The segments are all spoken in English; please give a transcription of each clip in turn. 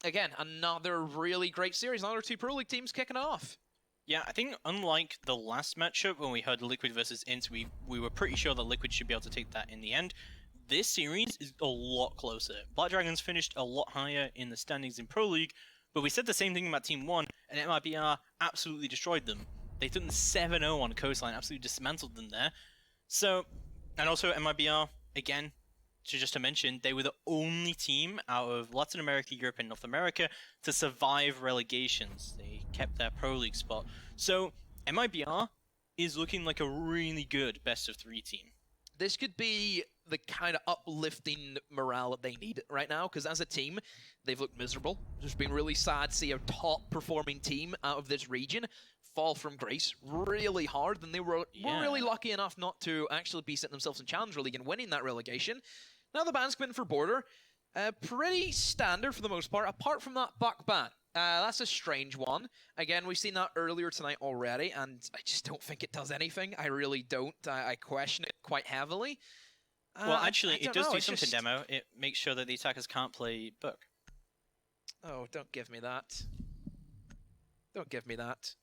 again, another really great series. Another two Pro League teams kicking off. Yeah, I think unlike the last matchup when we heard Liquid versus Int, we were pretty sure that Liquid should be able to take that in the end. This series is a lot closer. Black Dragons finished a lot higher in the standings in Pro League, but we said the same thing about Team 1, and MIBR absolutely destroyed them. They took them 7-0 on Coastline, absolutely dismantled them there. So, and also MIBR, again, just to mention, they were the only team out of Latin America, Europe, and North America to survive relegations. They kept their Pro League spot. So, MIBR is looking like a really good best-of-3 team. This could be the kind of uplifting morale that they need right now, because as a team, they've looked miserable. It's been really sad to see a top-performing team out of this region fall from grace really hard, and they were really lucky enough not to actually be setting themselves in Challenger League and winning that relegation. Now the ban's been for Border. Pretty standard for the most part, apart from that Buck ban. That's a strange one. Again, we've seen that earlier tonight already, and I just don't think it does anything. I really don't. I question it quite heavily. Well, actually, it does do something, Demo. It makes sure that the attackers can't play Book. Oh, don't give me that. Don't give me that.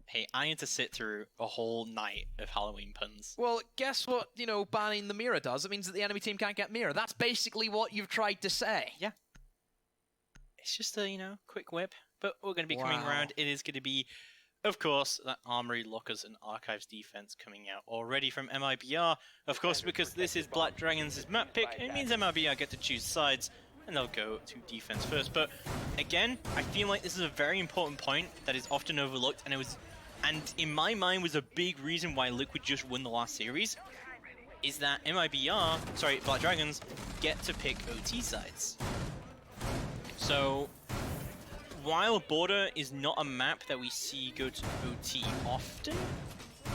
Hey, I had to sit through a whole night of Halloween puns. Well, guess what, banning the mirror does? It means that the enemy team can't get mirror. That's basically what you've tried to say. Yeah. It's just a, quick whip. But we're going to be coming around. It is going to be, of course, that Armory, Lockers, and Archives defense coming out already from MIBR. Of course, because this is Black Dragons' map pick, it means MIBR get to choose sides, and they'll go to defense first. But again, I feel like this is a very important point that is often overlooked, and in my mind was a big reason why Liquid just won the last series, is that Black Dragons get to pick OT sides. So, while Border is not a map that we see go to OT often,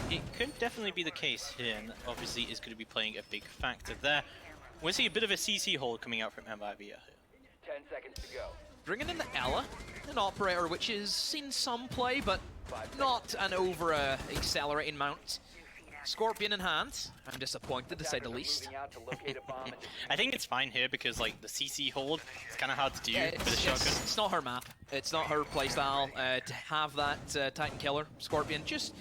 it could definitely be the case here, and obviously is going to be playing a big factor there. We'll see a bit of a CC hold coming out from MIBR here. 10 seconds to go. Bringing in the Ella, an operator which has seen some play, but not an over-accelerating mount. Scorpion in hand. I'm disappointed, to say the least. I think it's fine here because, the CC hold is kind of hard to do with a shotgun. It's not her map. It's not her playstyle. To have that Titan Killer, Scorpion, just...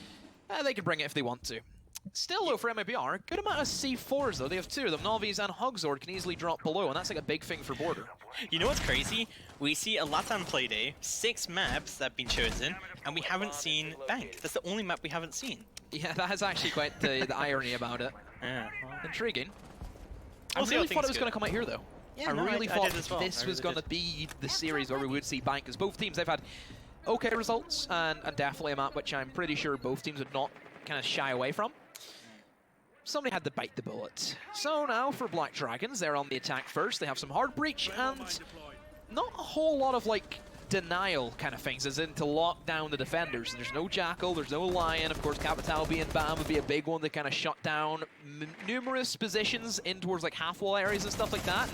they can bring it if they want to. Still, though, for MIBR, good amount of C4s, though. They have two of them. Novies and Hogzord can easily drop below, and that's a big thing for Border. You know what's crazy? We see a LATAM play day, 6 maps that have been chosen, and we haven't seen Bank. That's the only map we haven't seen. Yeah, that is actually quite the irony about it. Yeah. Intriguing. I really thought it was going to come out here, though. Yeah, I really thought this was going to to be the series where we would see Bank, because both teams, they've had okay results, and definitely a map which I'm pretty sure both teams would not kind of shy away from. Somebody had to bite the bullet. So now for Black Dragons, they're on the attack first. They have some hard breach and not a whole lot of denial kind of things, as in to lock down the defenders. There's no Jackal, there's no Lion. Of course, Capital being BAM would be a big one to kind of shut down numerous positions in towards half wall areas and stuff like that.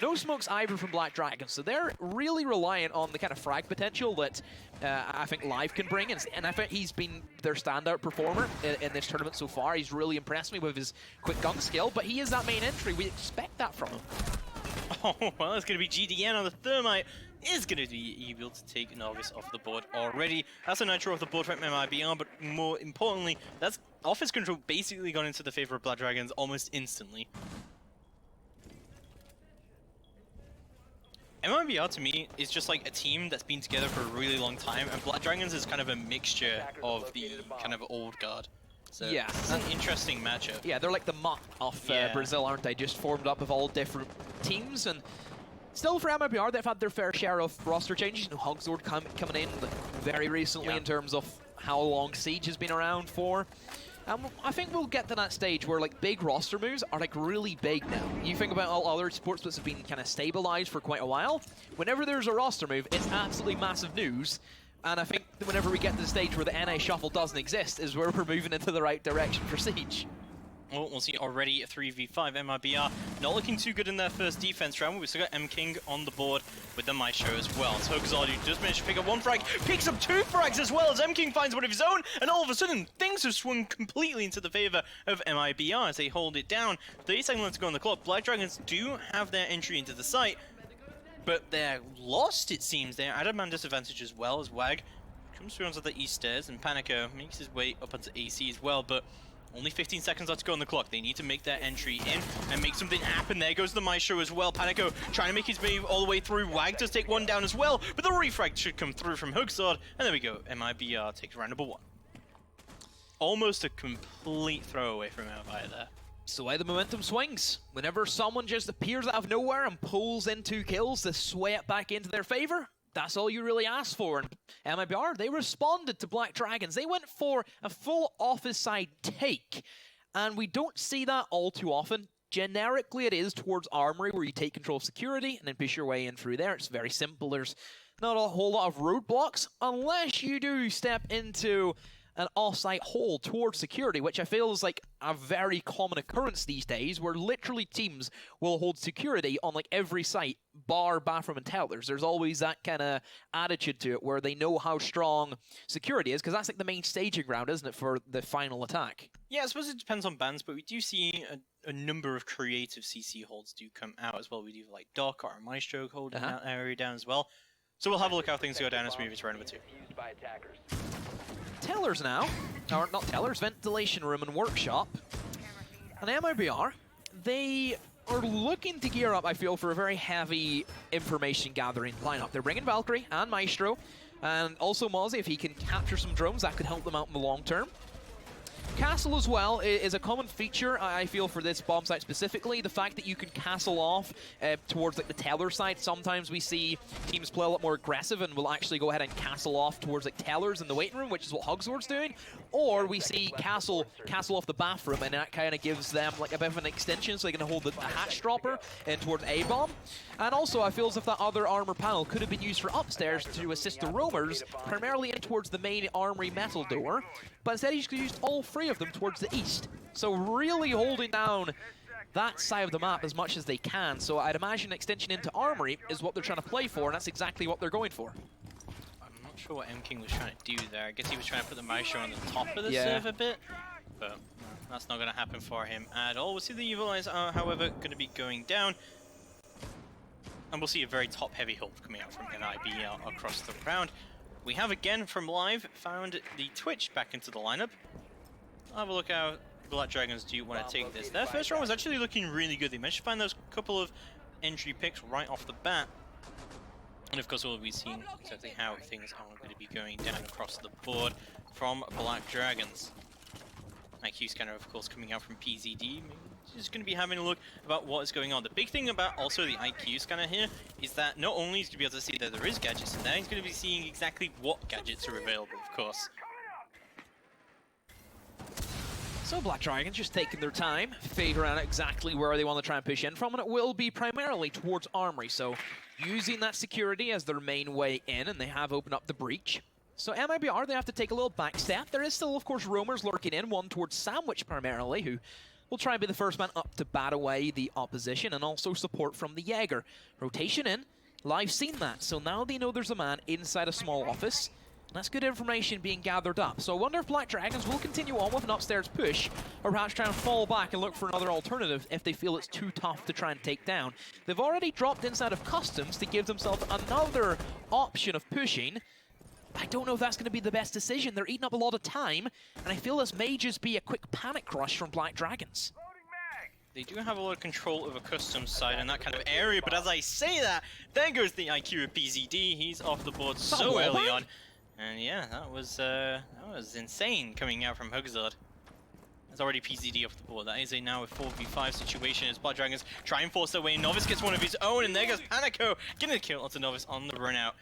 No smokes either from Black Dragons, so they're really reliant on the kind of frag potential that I think Live can bring, and I think he's been their standout performer in this tournament so far. He's really impressed me with his quick gun skill, but he is that main entry. We expect that from him. Oh, well, it's going to be GDN on the Thermite. Is going to be able to take Novice off the board already. That's a Nitro off the board from MIBR, but more importantly, that's offense control basically gone into the favor of Black Dragons almost instantly. MIBR to me is just a team that's been together for a really long time, and Black Dragons is kind of a mixture of the kind of old guard. So yeah, it's an interesting matchup. Yeah, they're like the MUT of Brazil, aren't they? Just formed up of all different teams, and still for MIBR, they've had their fair share of roster changes. Hogzord coming in very recently in terms of how long Siege has been around for. I think we'll get to that stage where big roster moves are really big now. You think about all other sports that have been kind of stabilized for quite a while. Whenever there's a roster move, it's absolutely massive news. And I think whenever we get to the stage where the NA shuffle doesn't exist is where we're moving into the right direction for Siege. Well, we'll see already a 3v5. MIBR not looking too good in their first defense round. We've still got M-King on the board with the Maestro as well. So Hogzard does manage to pick up 1 frag, picks up 2 frags as well as M-King finds one of his own, and all of a sudden things have swung completely into the favor of MIBR as they hold it down. 30 seconds left to go on the clock. Black Dragons do have their entry into the site. but they're lost, it seems. They're at a man disadvantage as well, as Wag comes through onto the east stairs, and Panico makes his way up onto AC as well, but only 15 seconds left to go on the clock. They need to make their entry in and make something happen. There goes the Maestro as well. Panico trying to make his move all the way through. Wag does take one down as well, but the refrag should come through from Hooksword, and there we go. MIBR takes round number 1. Almost a complete throwaway from Outlier there. It's the way the momentum swings. Whenever someone just appears out of nowhere and pulls in 2 kills to sway it back into their favor, that's all you really ask for. And MIBR, they responded to Black Dragons. They went for a full office side take. And we don't see that all too often. Generically, it is towards Armory, where you take control of security and then push your way in through there. It's very simple. There's not a whole lot of roadblocks, unless you do step into an off-site hole towards security, which I feel is like a very common occurrence these days, where literally teams will hold security on like every site, bar, bathroom, and tellers. There's always that kind of attitude to it, where they know how strong security is, because that's like the main staging ground, isn't it, for the final attack? Yeah, I suppose it depends on bans, but we do see a number of creative CC holds do come out as well. We do like Doc or Maestro holding that area down as well. So we'll have a look how things go down as we move into round number 2. Used by attackers. Tellers now, or not tellers, ventilation room and workshop. And MIBR, they are looking to gear up, I feel, for a very heavy information gathering lineup. They're bringing Valkyrie and Maestro, and also Mozzie, if he can capture some drones, that could help them out in the long term. Castle as well is a common feature, I feel, for this bomb site specifically. The fact that you can castle off towards like the teller side. Sometimes we see teams play a lot more aggressive and will actually go ahead and castle off towards like tellers in the waiting room, which is what Hogsword's doing. Or we see castle off the bathroom, and that kind of gives them like a bit of an extension, so they can hold the hatch dropper in towards A-bomb. And also, I feel as if that other armor panel could have been used for upstairs to assist the roamers, primarily in towards the main armory metal door. But instead, he's used all 3 of them towards the east. So really holding down that side of the map as much as they can. So I'd imagine extension into armory is what they're trying to play for, and that's exactly what they're going for. I'm not sure what M-King was trying to do there. I guess he was trying to put the Maestro on the top of the serve a bit, but that's not going to happen for him at all. We'll see the Evil Eyes are, however, going to be going down. And we'll see a very top-heavy hold coming out from MIBR across the round. We have again from live found the Twitch back into the lineup. I'll have a look how Black Dragons do want to take this. Their first round was actually looking really good. They managed to find those couple of entry picks right off the bat. And of course we'll be seeing exactly how things are going to be going down across the board from Black Dragons. IQ scanner of course coming out from PZD. Just going to be having a look about what is going on. The big thing about also the IQ scanner here is that not only is he going to be able to see that there is gadgets in there, he's going to be seeing exactly what gadgets are available, of course. So Black Dragons just taking their time, figuring out exactly where they want to try and push in from, and it will be primarily towards Armory. So using that security as their main way in, and they have opened up the breach. So MIBR, they have to take a little back step. There is still, of course, roamers lurking in, one towards Sandwich primarily, who will try and be the first man up to bat away the opposition, and also support from the Jaeger. Rotation in, live seen that, so now they know there's a man inside a small office. That's good information being gathered up. So I wonder if Black Dragons will continue on with an upstairs push, or perhaps try and fall back and look for another alternative if they feel it's too tough to try and take down. They've already dropped inside of Customs to give themselves another option of pushing. I don't know if that's going to be the best decision. They're eating up a lot of time, and I feel this may just be a quick panic rush from Black Dragons. They do have a lot of control over Customs side in that kind of area, but as I say that, there goes the IQ of PZD. He's off the board so early on. And yeah, that was insane coming out from Hugzard. There's already PZD off the board. That is now a 4v5 situation as Blood Dragons try and force their way. Novice gets one of his own, and there goes Panico getting a kill onto Novice on the run out.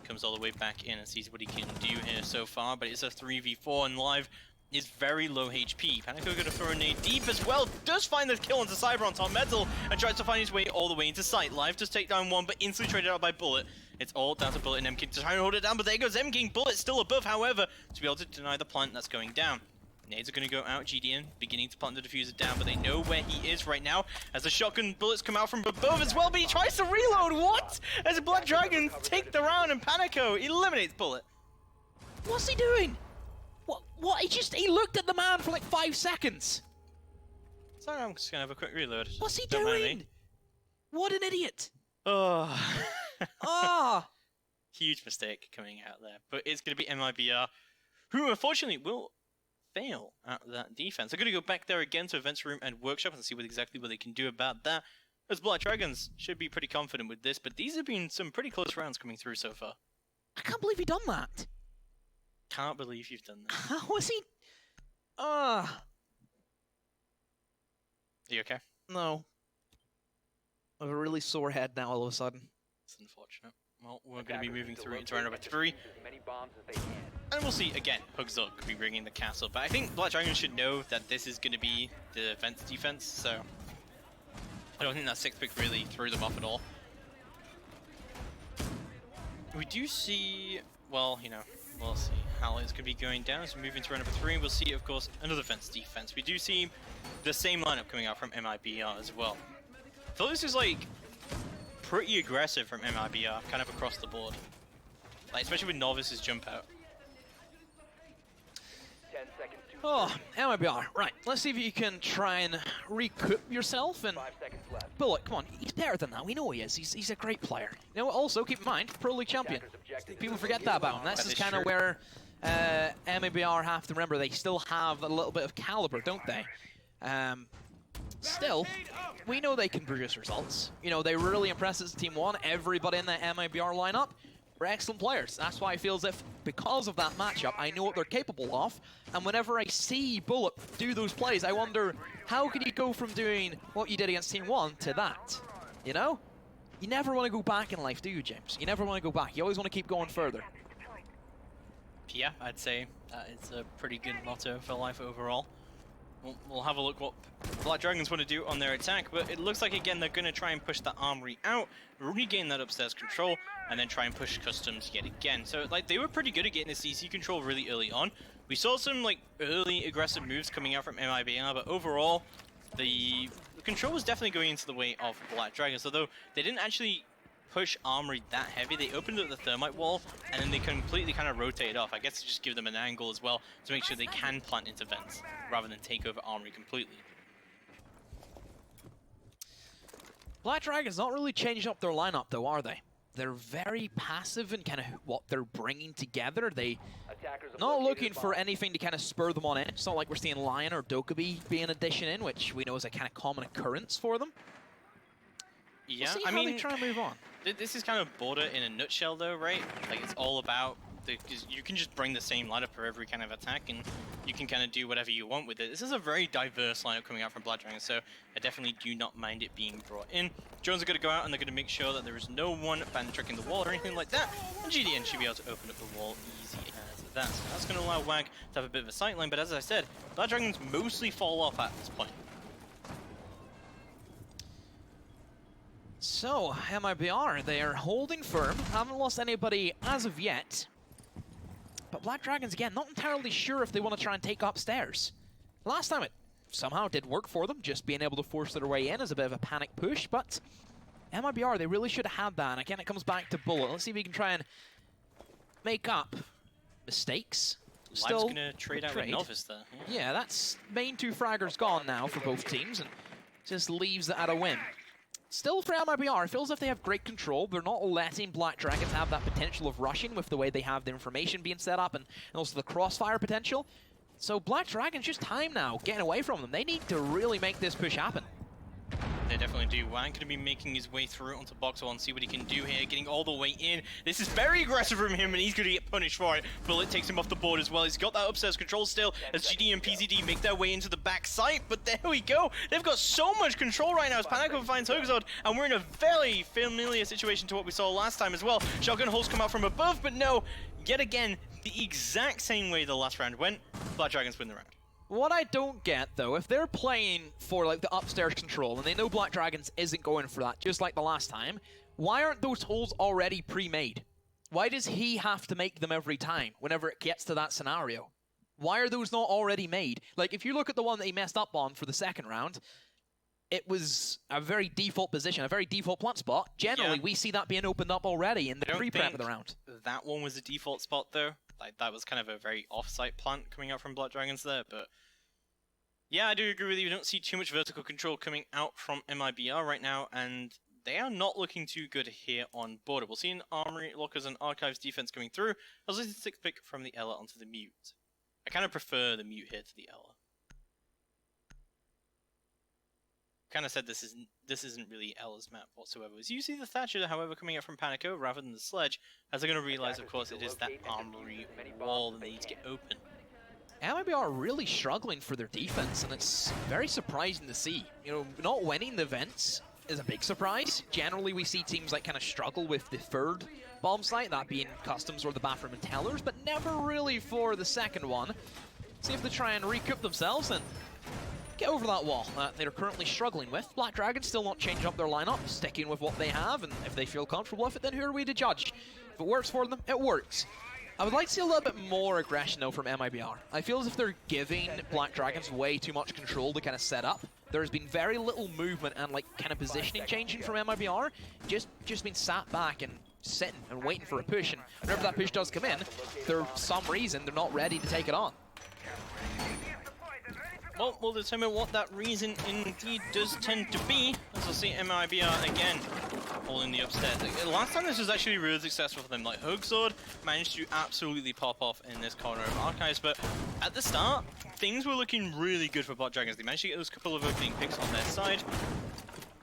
Comes all the way back in and sees what he can do here so far, but it's a 3v4 and live is very low HP. Panico gonna throw a nade deep as well, does find the kill onto Cyber on top metal and tries to find his way all the way into sight. Live does take down one, but instantly traded out by Bullet. It's all down to Bullet and M-King to try and hold it down, but there goes M-King. Bullet still above, however, to be able to deny the plant that's going down. Nades are going to go out, GDN beginning to plant the diffuser down, but they know where he is right now as the shotgun bullets come out from above as well, but he tries to reload. What? As Black Dragons take the round and Panico eliminates Bullet. What's he doing? What? He looked at the man for like 5 seconds. Sorry, I'm just going to have a quick reload. What's he Don't mind doing? me. What an idiot. Oh. Ah! Huge mistake coming out there. But it's going to be MIBR, who unfortunately will fail at that defense. They're going to go back there again to Events Room and Workshop and see exactly what they can do about that. As Black Dragons should be pretty confident with this, but these have been some pretty close rounds coming through so far. I can't believe he done that. Can't believe you've done that. How was he? Ah. Are you okay? No. I have a really sore head now all of a sudden. It's unfortunate. Well, we're going to be moving through into round number 3. And we'll see, again, Hugzog could be bringing the castle. But I think Black Dragons should know that this is going to be the Events defense, so I don't think that 6th pick really threw them off at all. We do see, well, you know, we'll see how it's going to be going down as we move into round number 3. We'll see, of course, another Events defense. We do see the same lineup coming out from MIBR as well. So this is like pretty aggressive from MIBR, kind of across the board. Like, especially with Novice's jump out. 10 seconds to Oh, MIBR. Right, let's see if you can try and recoup yourself. And 5 seconds left. Bullet, come on, he's better than that. We know he is. He's a great player. You know, also keep in mind, Pro League champion. Attackers objective. People forget that about him. This That is is kind of true. where MIBR have to remember they still have a little bit of caliber, don't they? Still, we know they can produce results. You know, they really impress as Team 1. Everybody in the MIBR lineup are excellent players. That's why I feel as if, because of that matchup, I know what they're capable of. And whenever I see Bullet do those plays, I wonder, how can you go from doing what you did against Team 1 to that? You know? You never want to go back in life, do you, James? You never want to go back. You always want to keep going further. Yeah, I'd say that is a pretty good motto for life overall. We'll have a look what Black Dragons want to do on their attack, but it looks like, again, they're going to try and push that armory out, regain that upstairs control, and then try and push customs yet again. So, like, they were pretty good at getting the CC control really early on. We saw some, like, early aggressive moves coming out from MIBR, but overall, the control was definitely going into the way of Black Dragons, although they didn't actually push armory that heavy. They opened up the thermite wall, and then they completely kind of rotated off. I guess to just give them an angle as well, to make sure they can plant into vents, rather than take over armory completely. Black Dragons not really changed up their lineup, though, are they? They're very passive in kind of what they're bringing together. They Attackers have not located looking a for bomb. anything to kind of spur them on in. It's not like we're seeing Lion or Dokkaebi being an addition in, which we know is a kind of common occurrence for them. Yeah, We'll see I how mean, they try and move on. this is kind of border in a nutshell, though, right? Like, it's all about because you can just bring the same lineup for every kind of attack, and you can kind of do whatever you want with it. This is a very diverse lineup coming out from Black Dragons, so I definitely do not mind it being brought in. Drones are going to go out, and they're going to make sure that there is no one bandit tricking the wall or anything like that, and GDN should be able to open up the wall easy as that. So that's going to allow WAG to have a bit of a sightline, but as I said, Black Dragons mostly fall off at this point. So, MIBR, they are holding firm, haven't lost anybody as of yet. But Black Dragons, again, not entirely sure if they want to try and take upstairs. Last time it somehow did work for them, just being able to force their way in as a bit of a panic push, but MIBR, they really should have had that, and again, it comes back to Bullet. Let's see if he can try and make up mistakes. Live's going to trade out with Novice there. Yeah, that's main 2 fraggers gone now for both teams, and just leaves it at a win. Still, for MIBR, it feels as if they have great control. They're not letting Black Dragons have that potential of rushing with the way they have the information being set up and also the crossfire potential. So Black Dragons, just time now, getting away from them. They need to really make this push happen. They definitely do. Wang going to be making his way through onto box 1, see what he can do here, getting all the way in. This is very aggressive from him, and he's going to get punished for it. Bullet takes him off the board as well. He's got that upstairs control still, as GD and PZD make their way into the back site, but there we go. They've got so much control right now as Panaco finds Hogzod, and we're in a very familiar situation to what we saw last time as well. Shotgun holes come out from above, but no, yet again, the exact same way the last round went, Black Dragons win the round. What I don't get, though, if they're playing for like the upstairs control and they know Black Dragons isn't going for that, just like the last time, why aren't those holes already pre-made? Why does he have to make them every time whenever it gets to that scenario? Why are those not already made? Like, if you look at the one that he messed up on for the second round, it was a very default position, a very default plant spot. Generally, we see that being opened up already in the pre-prep of the round. That one was a default spot, though. Like, that was kind of a very off-site plant coming out from Black Dragons there, but yeah, I do agree with you. We don't see too much vertical control coming out from MIBR right now, and they are not looking too good here on border. We'll see an Armory, Lockers, and Archives defense coming through. I was listening to 6 pick from the Ella onto the Mute. I kind of prefer the Mute here to the Ella. Kind of said this isn't really Ella's map whatsoever. As you see the Thatcher, however, coming out from Panico rather than the Sledge, as they're going to realize, of course, it is that Armory wall that they need to get open. MIBR are really struggling for their defense, and it's very surprising to see. You know, not winning the events is a big surprise. Generally, we see teams like kind of struggle with the third bomb site, that being Customs or the Bathroom and Tellers, but never really for the second one. See if they try and recoup themselves and get over that wall that they're currently struggling with. Black Dragons still not changing up their lineup, sticking with what they have, and if they feel comfortable with it, then who are we to judge? If it works for them, it works. I would like to see a little bit more aggression, though, from MIBR. I feel as if they're giving Black Dragons way too much control to kind of set up. There's been very little movement and, like, kind of positioning changing from MIBR. Just been sat back and sitting and waiting for a push, and whenever that push does come in, for some reason, they're not ready to take it on. Well, we'll determine what that reason indeed does tend to be, as we'll see MIBR again holding the upstairs. Last time this was actually really successful for them. Like, Hogsword managed to absolutely pop off in this corner of Archives, but at the start, things were looking really good for Black Dragons. They managed to get those couple of opening picks on their side.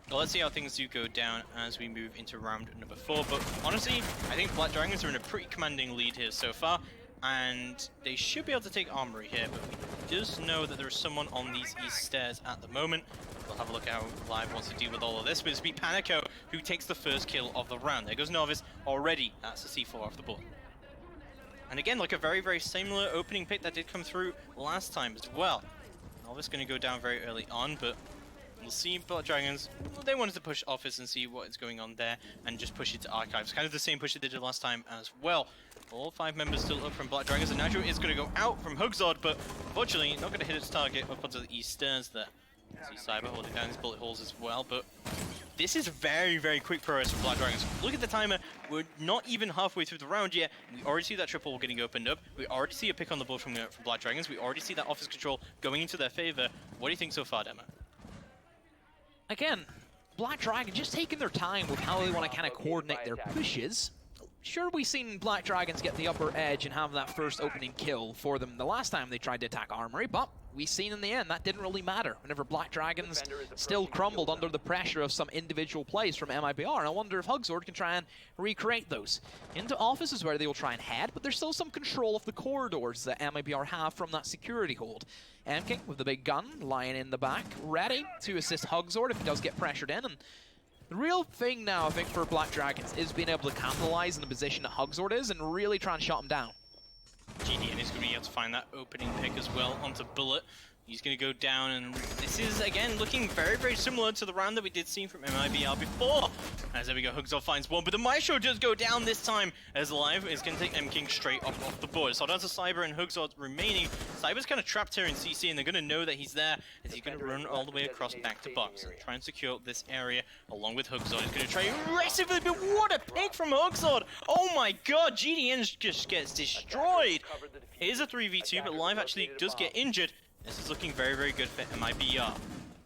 Well, let's see how things do go down as we move into round number 4, but honestly, I think Black Dragons are in a pretty commanding lead here so far, and they should be able to take Armory here, but we just know that there is someone on these east stairs at the moment. We'll have a look at how Live wants to deal with all of this, but it's be Panico who takes the first kill of the round. There goes Novice already. That's a C4 off the board. And again, like a very, very similar opening pick that did come through last time as well. Novice going to go down very early on, but we'll see. Black Dragons, they wanted to push Office and see what is going on there and just push it to Archives. Kind of the same push they did last time as well. All 5 members still up from Black Dragons, and Nitro is going to go out from Hogsword, but unfortunately not going to hit its target up onto the east stairs there. See Cyber holding down his bullet holes as well, but this is very, very quick progress for Black Dragons. Look at the timer. We're not even halfway through the round yet. We already see that triple wall getting opened up. We already see a pick on the board from Black Dragons. We already see that Office control going into their favor. What do you think so far, Demo? Again, Black Dragon just taking their time with how they want to kind of coordinate their pushes. Sure, we've seen Black Dragons get the upper edge and have that first opening kill for them the last time they tried to attack Armory, but we've seen in the end that didn't really matter whenever Black Dragons still crumbled under the pressure of some individual plays from MIBR. And I wonder if Hogsword can try and recreate those. Into Office is where they will try and head, but there's still some control of the corridors that MIBR have from that security hold. MKing with the big gun lying in the back, ready to assist Hogsword if he does get pressured in. And the real thing now, I think, for Black Dragons is being able to capitalize in the position that Hogsword is and really try and shut him down. GDN is going to be able to find that opening pick as well onto Bullet. He's going to go down, and this is, again, looking very, very similar to the round that we did see from MIBR before. As there we go, Hogsword finds one, but the Maestro does go down this time, as Live is going to take M-King straight off the board. So down to Cyber and Hogsword remaining. Cyber's kind of trapped here in CC, and they're going to know that he's there, as he's going to run all the way across back to box and try and secure this area along with Hogsword. He's going to try aggressively, but what a pick from Hogsword! Oh my god, GDN just gets destroyed! It is a 3v2, but Live actually does get injured. This is looking very, very good for MIBR.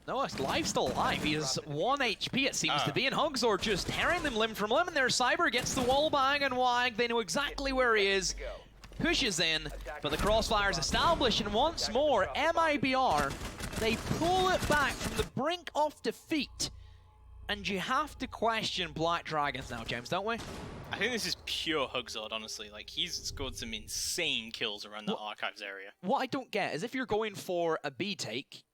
No, Live's still alive. He has 1 HP, it seems to be, and Hogsword just tearing them limb from limb, and their Cyber gets the wall bang and wag. They know exactly where he is. Pushes in, but the crossfire is established, and once more, MIBR, they pull it back from the brink of defeat. And you have to question Black Dragons now, James, don't we? I think this is pure Hogsword, honestly. Like, he's scored some insane kills around the Archives area. What I don't get is if you're going for a B take,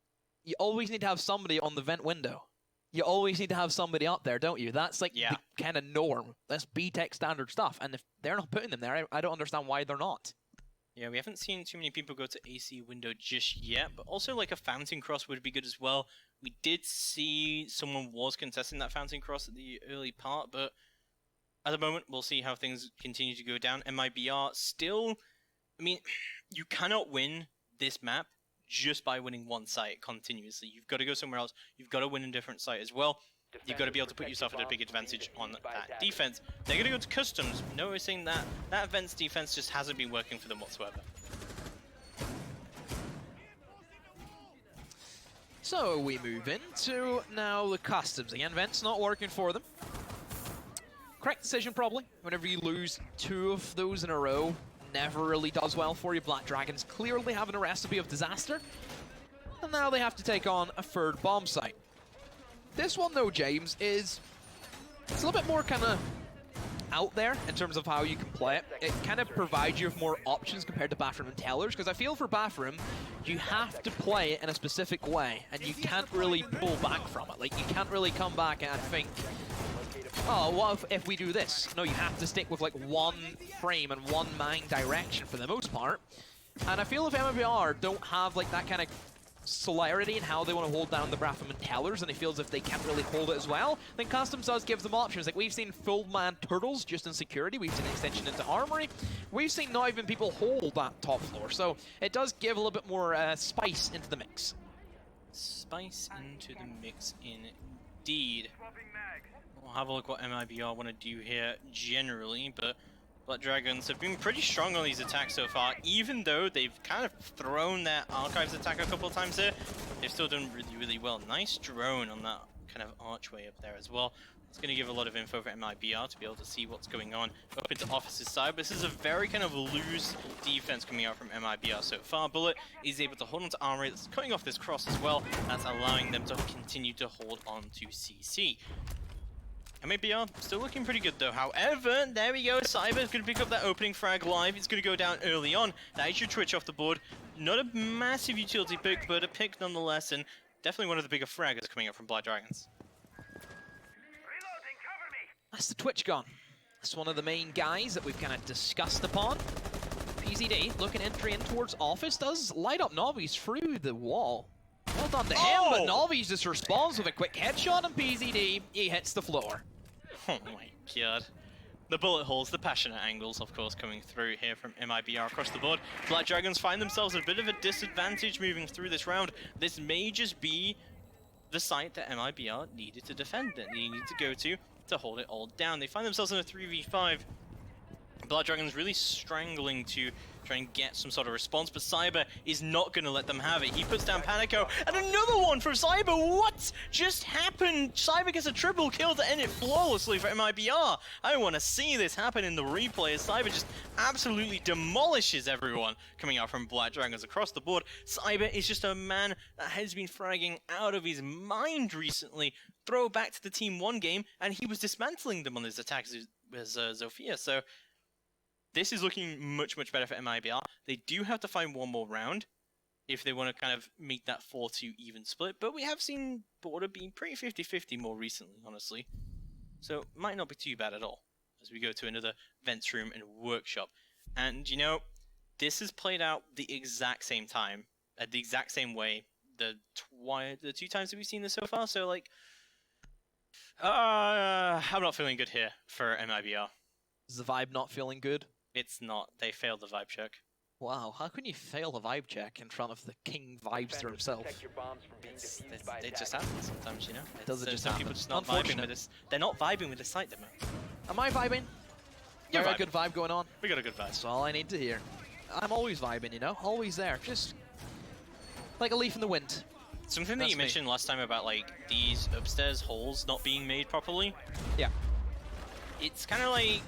you always need to have somebody on the vent window. You always need to have somebody up there, don't you? That's like the kind of norm. That's B tech standard stuff. And if they're not putting them there, I don't understand why they're not. Yeah, we haven't seen too many people go to AC window just yet, but also like a Fountain Cross would be good as well. We did see someone was contesting that Fountain Cross at the early part, but at the moment, we'll see how things continue to go down. MIBR still, I mean, you cannot win this map just by winning one site continuously. You've got to go somewhere else. You've got to win a different site as well. You've got to be able to put yourself at a big advantage on that defense. They're going to go to Customs, noticing that that event's defense just hasn't been working for them whatsoever. So So we move into now the customs. Again, vent's not working for them. Correct decision, probably. Whenever you lose 2 of those in a row, never really does well for you. Black Dragons clearly having a recipe of disaster. And now they have to take on a 3rd bomb site. This one, though, James, it's a little bit more kind of out there in terms of how you can play it. It kind of provides you with more options compared to Bathroom and Tellers, because I feel for Bathroom, you have to play it in a specific way, and you can't really pull back from it. Like, you can't really come back and think, oh, what if we do this? No, you have to stick with, like, one frame and one mind direction for the most part. And I feel if MIBR don't have, like, that kind of celerity in how they want to hold down the Bathroom and Tellers, and it feels as if they can't really hold it as well, then Customs does give them options. Like, we've seen full man turtles just in security, we've seen extension into armory, we've seen not even people hold that top floor, so it does give a little bit more spice into the mix. Spice into the mix indeed. We'll have a look what MIBR want to do here generally, but Black Dragons have been pretty strong on these attacks so far, even though they've kind of thrown their Archives attack a couple of times here. They've still done really, really well. Nice drone on that kind of archway up there as well. It's going to give a lot of info for MIBR to be able to see what's going on up into Officer's side. This is a very kind of loose defense coming out from MIBR so far. Bullet is able to hold on to Armory. That's cutting off this cross as well. That's allowing them to continue to hold on to CC. MIBR still looking pretty good though. However, there we go. Cyber's going to pick up that opening frag live. It's going to go down early on. That should Twitch off the board. Not a massive utility pick, but a pick nonetheless, and definitely one of the bigger fraggers coming up from Black Dragons. That's the Twitch gun. That's one of the main guys that we've kind of discussed upon. PZD looking entry in towards Office, does light up Novi's through the wall. Well done to him, but Novi's just responds with a quick headshot on PZD. He hits the floor. Oh my god. The bullet holes, the passionate angles, of course, coming through here from MIBR across the board. Black Dragons find themselves at a bit of a disadvantage moving through this round. This may just be the site that MIBR needed to defend, that they needed to go to hold it all down. They find themselves in a 3v5. Black Dragons really strangling to try and get some sort of response, but Cyber is not going to let them have it. He puts down Panico, and another one from Cyber. What just happened? Cyber gets a triple kill to end it flawlessly for MIBR. I want to see this happen in the replay as Cyber just absolutely demolishes everyone coming out from Black Dragons across the board. Cyber is just a man that has been fragging out of his mind recently. Throw back to the Team 1 game, and he was dismantling them on his attacks with Zofia, so this is looking much, much better for MIBR. They do have to find one more round if they want to kind of make that 4-2 even split, but we have seen Border being pretty 50-50 more recently, honestly. So it might not be too bad at all as we go to another Vents Room and Workshop. And, you know, this has played out the exact same time, the exact same way, the 2 times that we've seen this so far, so, like, I'm not feeling good here for MIBR. Is the vibe not feeling good? It's not. They failed the vibe check. Wow, how can you fail the vibe check in front of the King Vibester himself? It just happens sometimes, you know? Does it just some happen? people just not vibing with this. They're not vibing with the site demo. Am I vibing? You got a good vibe going on? We got a good vibe. That's all I need to hear. I'm always vibing, you know? Always there. Just like a leaf in the wind. Something that you mentioned last time about, like, these upstairs holes not being made properly. Yeah. It's kind of like,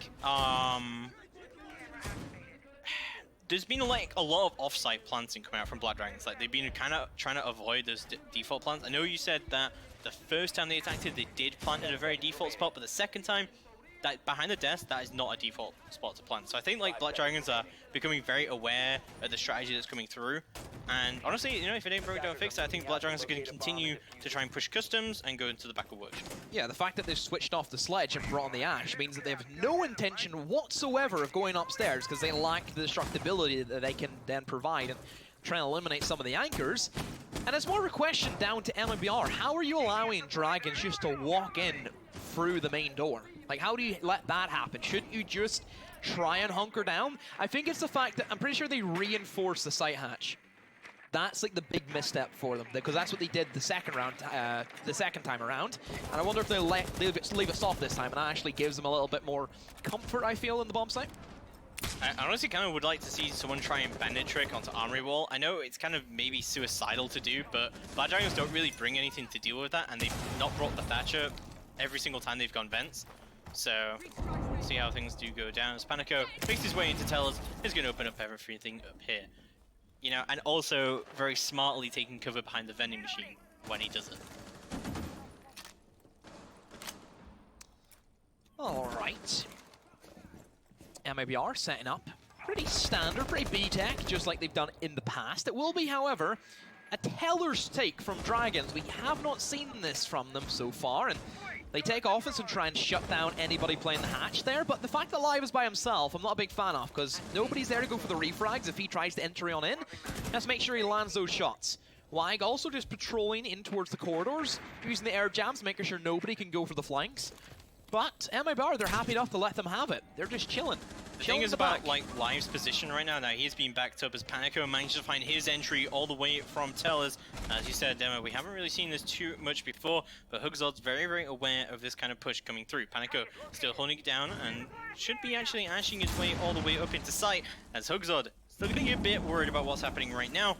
there's been like a lot of off-site planting coming out from Black Dragons. Like, they've been kind of trying to avoid those default plants. I know you said that the first time they attacked it, they did plant in a very default spot, but the second time, that behind the desk, that is not a default spot to plant. So I think like Black Dragons are becoming very aware of the strategy that's coming through. And honestly, you know, if it ain't broke, don't fix it. I think Black Dragons are going to continue to try and push customs and go into the back of Workshop. Yeah, the fact that they've switched off the sledge and brought on the Ash means that they have no intention whatsoever of going upstairs because they lack the destructibility that they can then provide and try and eliminate some of the anchors. And it's more of a question down to MIBR. How are you allowing Dragons just to walk in through the main door? Like, how do you let that happen? Shouldn't you just try and hunker down? I think it's the fact that I'm pretty sure they reinforced the site hatch. That's like the big misstep for them, because that's what they did the second time around. And I wonder if they'll leave it soft this time, and that actually gives them a little bit more comfort, I feel, in the bomb site. I honestly kind of would like to see someone try and bandit trick onto Armory Wall. I know it's kind of maybe suicidal to do, but Black Dragons don't really bring anything to deal with that, and they've not brought the Thatcher every single time they've gone vents. So, see how things do go down. Panico makes his way into Tellers. He's going to open up everything up here. You know, and also very smartly taking cover behind the vending machine when he does it. All right. MIBR setting up. Pretty standard, pretty B-Tech, just like they've done in the past. It will be, however, a teller's take from Dragons. We have not seen this from them so far, and they take offense and try and shut down anybody playing the hatch there, but the fact that Live is by himself, I'm not a big fan of, because nobody's there to go for the refrags if he tries to enter on in. He has to make sure he lands those shots. Wag also just patrolling in towards the corridors, using the air jams, making sure nobody can go for the flanks. But MIBR, they're happy enough to let them have it. They're just chilling. The thing is about like Live's position right now. Now he's being backed up as Panico manages to find his entry all the way from Tellers. As you said, Demo, we haven't really seen this too much before, but Hugzod's very, very aware of this kind of push coming through. Panico still holding it down and should be actually ashing his way all the way up into sight, as Hugzod still getting a bit worried about what's happening right now.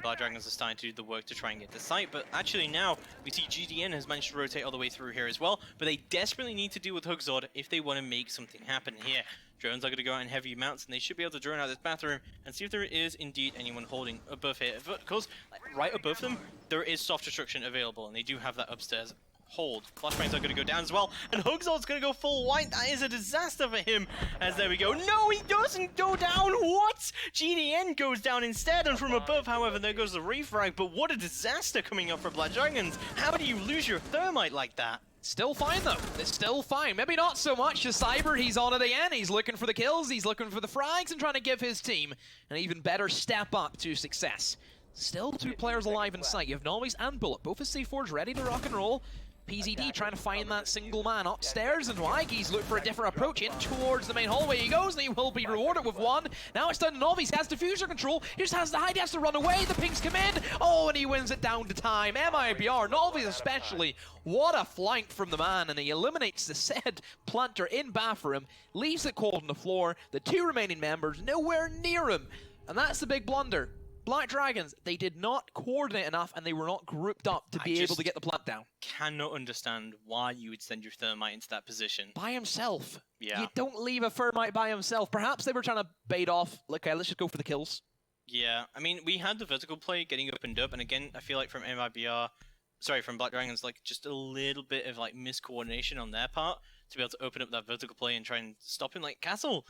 Black Dragons are starting to do the work to try and get to site, but actually now we see GDN has managed to rotate all the way through here as well, but they desperately need to deal with Hugzod if they want to make something happen here. Drones are going to go out in heavy amounts, and they should be able to drone out this bathroom and see if there is indeed anyone holding above here. But of course, right above them, there is soft destruction available, and they do have that upstairs hold. Flashbangs are going to go down as well, and Hugzod's going to go full white. That is a disaster for him, as there we go. No, he doesn't go down. What? GDN goes down instead, and from above, however, there goes the refrag. But what a disaster coming up for Black Dragons. How do you lose your thermite like that? Still fine, though. It's still fine. Maybe not so much as Cyber. He's on at the end. He's looking for the kills. He's looking for the frags and trying to give his team an even better step up to success. Still 2 players alive in sight. You have Noise and Bullet, both as C4s ready to rock and roll. PZD trying to find that single man upstairs, and Wygie's look for a different approach in towards the main hallway. He goes, and he will be rewarded with 1. Now it's done to Novice. He has diffuser control. He just has to hide. He has to run away. The pings come in. Oh, and he wins it down to time. MIBR, Novice especially. What a flank from the man, and he eliminates the said planter in bathroom, leaves it cold on the floor. The 2 remaining members nowhere near him, and that's the big blunder. Black Dragons, they did not coordinate enough, and they were not grouped up to be able to get the plant down. Cannot understand why you would send your thermite into that position. By himself. Yeah. You don't leave a thermite by himself. Perhaps they were trying to bait off, okay, let's just go for the kills. Yeah, I mean, we had the vertical play getting opened up, and again, I feel like from from Black Dragons, like, just a little bit of, like, miscoordination on their part to be able to open up that vertical play and try and stop him. Like, Castle,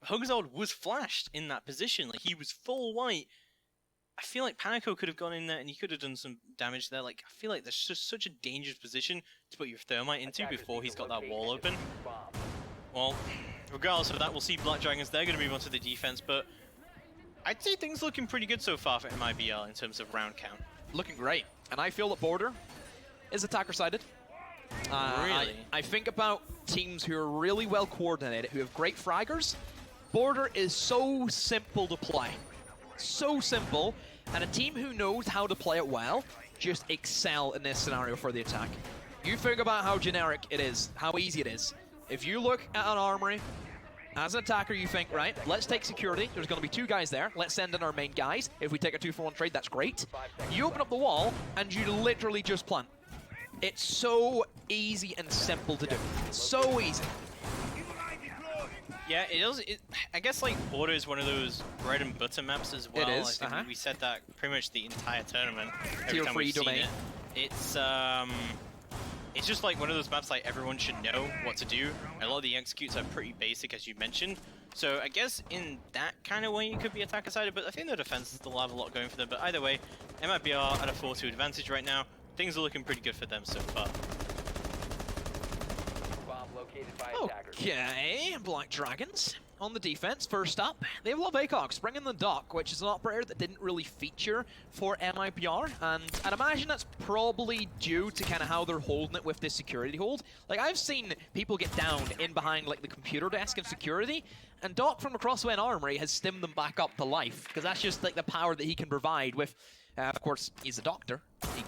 Hugzod was flashed in that position. Like, he was full white. I feel like Panico could have gone in there and he could have done some damage there. Like, I feel like that's just such a dangerous position to put your thermite into before he's got that wall open. Well, regardless of that, we'll see Black Dragons. They're going to move on to the defense, but I'd say things looking pretty good so far for MIBR in terms of round count. Looking great. And I feel that Border is attacker-sided. Really? I think about teams who are really well coordinated, who have great fraggers. Border is so simple to play. So simple, and a team who knows how to play it well just excel in this scenario for the attack. You think about how generic it is, how easy it is. If you look at an armory, as an attacker you think, right, let's take security, there's going to be 2 guys there, let's send in our main guys. If we take a 2-for-1 trade, that's great. You open up the wall, and you literally just plant. It's so easy and simple to do. So easy. Yeah, it is. I guess like Border is one of those bread and butter maps as well. It is. I think we said that pretty much the entire tournament. Tier 3 domain. It's just like one of those maps like everyone should know what to do. A lot of the executes are pretty basic, as you mentioned. So I guess in that kind of way it could be attacker sided, but I think the defense still have a lot going for them. But either way, MIBR at a 4-2 advantage right now. Things are looking pretty good for them so far. Okay, Black Dragons on the defense. First up, they have Love Acox bringing the Doc, which is an operator that didn't really feature for MIBR, and I'd imagine that's probably due to kind of how they're holding it with this security hold. Like, I've seen people get downed in behind like the computer desk and security, and Doc from across the armory has stimmed them back up to life, because that's just like the power that he can provide with, of course, he's a doctor.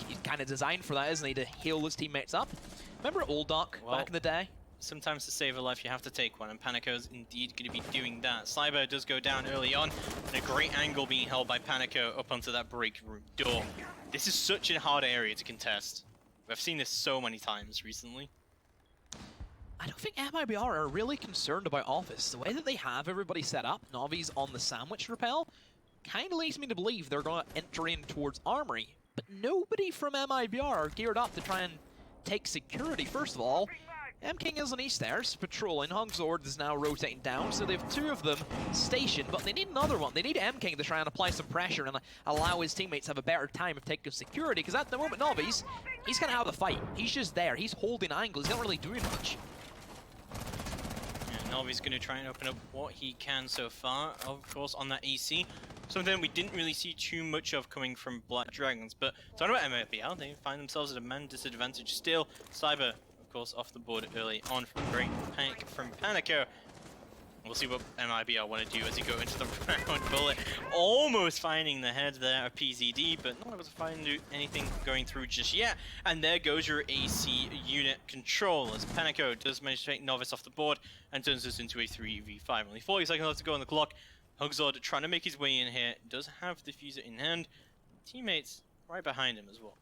He's kind of designed for that, isn't he, to heal his teammates up. Remember old Doc back in the day? sometimes to save a life you have to take one, and Panico is indeed going to be doing that. Cyber does go down early on, and a great angle being held by Panico up onto that break room door. This is such a hard area to contest. I've seen this so many times recently. I don't think MIBR are really concerned about Office. The way that they have everybody set up, Navi's on the sandwich rappel, kind of leads me to believe they're going to enter in towards Armory. But nobody from MIBR are geared up to try and take security, first of all. M-King is on East Stairs, patrolling. Hungzord is now rotating down, so they have two of them stationed, but they need another one. They need M-King to try and apply some pressure and allow his teammates to have a better time of taking security, because at the moment, Navi's, he's kind of out of the fight. He's just there. He's holding angles. He's not really doing much. Yeah, Navi's going to try and open up what he can so far, of course, on that AC. Something we didn't really see too much of coming from Black Dragons, but talking about MIBR, they find themselves at a man disadvantage still. Cyber, of course, off the board early on from a great panic from Panico. We'll see what MIBR want to do as he go into the round bullet. Almost finding the head there of PZD, but not able to find anything going through just yet. And there goes your AC unit control as Panico does manage to take Novice off the board and turns this into a 3v5. Only 40 seconds left to go on the clock. Hugzord trying to make his way in here, does have the diffuser in hand. Teammates right behind him as well.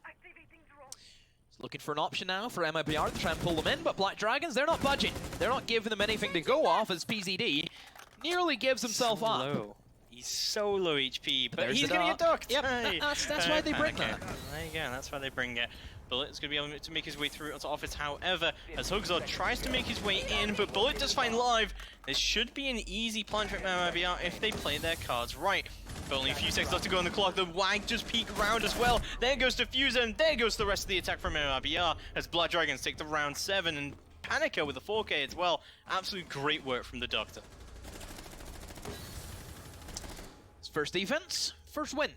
Looking for an option now for MIBR to try and pull them in, but Black Dragons, they're not budging. They're not giving them anything to go off as PZD nearly gives himself up. Low. He's so low HP, but There's he's the going to get dark. ducked. Yep, Hey. that's why they bring that. There you go, that's why they bring it. Bullet is going to be able to make his way through onto Office, however, as Hugzord tries to make his way in, but Bullet does find live. This should be an easy plan for MIBR if they play their cards right. But only a few seconds left to go on the clock. The Wag just peek around as well. There goes Diffuser, and there goes the rest of the attack from MIBR as Black Dragons take the round 7, and Panico with the 4K as well. Absolute great work from the Doctor. First defense, first win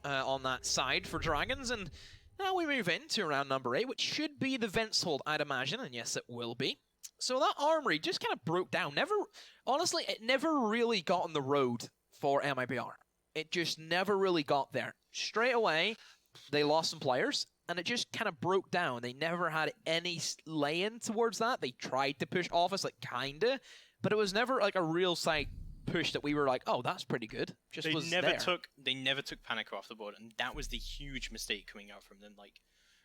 on that side for Dragons, and now we move into round number 8, which should be the Vents hold, I'd imagine, and yes, it will be. So that Armory just kind of broke down. Honestly, it never really got on the road for MIBR. It just never really got there. Straight away, they lost some players, and it just kind of broke down. They never had any lay-in towards that. They tried to push Office, like, kinda, but it was never, like, a real side push that we were like, oh, that's pretty good. They never took Panico off the board, and that was the huge mistake coming out from them. Like,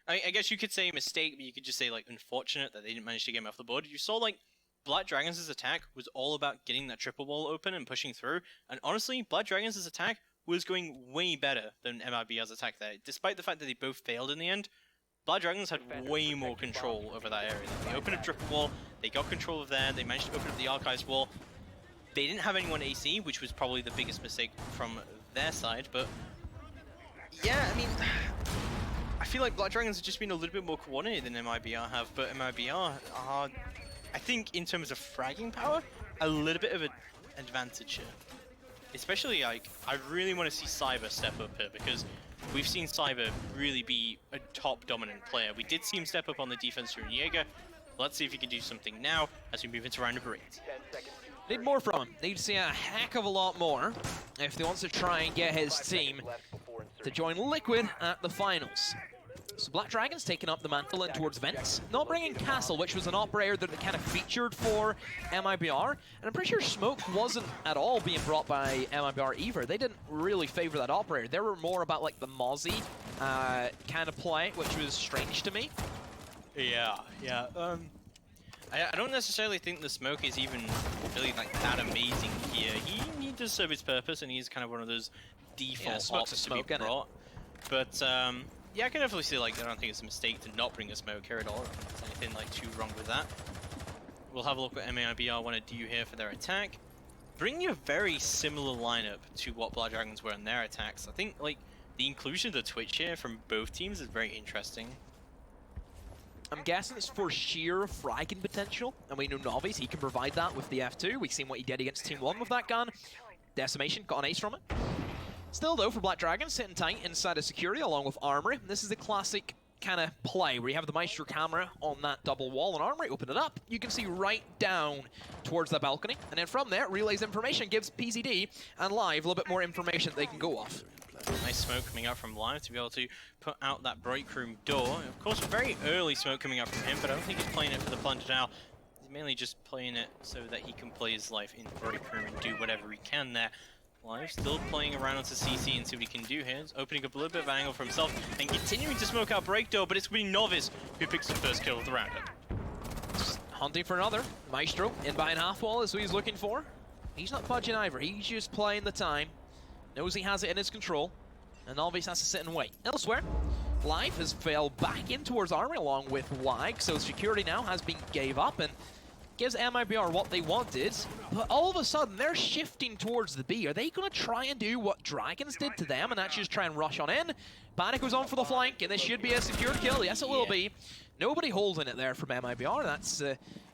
I guess you could say mistake, but you could just say, like, unfortunate that they didn't manage to get him off the board. You saw, like, Black Dragons' attack was all about getting that triple wall open and pushing through, and honestly, Black Dragons' attack was going way better than MIBR's attack there. Despite the fact that they both failed in the end, Black Dragons had way more control over that area. They opened a triple wall, they got control of there, they managed to open up the Archives wall. They didn't have anyone AC, which was probably the biggest mistake from their side, but yeah, I mean, I feel like Black Dragons have just been a little bit more coordinated than MIBR have, but MIBR are, I think, in terms of fragging power, a little bit of an advantage here. Especially, like, I really want to see Cyber step up here, because we've seen Cyber really be a top dominant player. We did see him step up on the defense through Jaeger. Let's see if he can do something now as we move into round number 8. 10 seconds. Need more from him. Need to see a heck of a lot more if he wants to try and get his 5 team seconds left before to insertion. join Liquid at the finals. So Black Dragons taking up the mantle in towards Vents, not bringing Castle, which was an operator that kind of featured for MIBR, and I'm pretty sure Smoke wasn't at all being brought by MIBR either. They didn't really favor that operator. They were more about like the Mozzie kind of play, which was strange to me. Yeah. I don't necessarily think the Smoke is even really like that amazing here. He does serve his purpose, and he's kind of one of those default Smoke's a ops to smoke, be isn't it? brought. But yeah, I can definitely see, like, I don't think it's a mistake to not bring a Smoke here at all. There's anything like too wrong with that. We'll have a look what MIBR want to do here for their attack. Bringing a very similar lineup to what Black Dragons were in their attacks. I think like the inclusion of the Twitch here from both teams is very interesting. I'm guessing it's for sheer fragging potential, and we know Novice, he can provide that with the F2. We've seen what he did against Team 1 with that gun. Decimation, got an ace from it. Still though, for Black Dragons, sitting tight inside of security along with Armory. This is the classic kind of play where you have the Maestro camera on that double wall, and Armory, open it up. You can see right down towards the balcony, and then from there, relays information, gives PZD and Live a little bit more information they can go off. Nice smoke coming out from Live to be able to put out that break room door. Of course, very early smoke coming out from him, but I don't think he's playing it for the plunder now. He's mainly just playing it so that he can play his life in break room and do whatever he can there. Live still playing around onto CC and see what he can do here. He's opening up a little bit of angle for himself and continuing to smoke out Breakdoor, but it's going to be Novice who picks the first kill of the round. Just hunting for another. Maestro in behind half wall is who he's looking for. He's not budging either. He's just playing the time. Knows he has it in his control. And Novice has to sit and wait. Elsewhere, Live has fell back in towards Army along with Wag, so security now has been gave up and gives MIBR what they wanted, but all of a sudden they're shifting towards the B. Are they going to try and do what Dragons did to them and actually just try and rush on in? Panic goes on for the flank, and this should be a secured kill. Yes, it will be. Nobody holding it there from MIBR. That's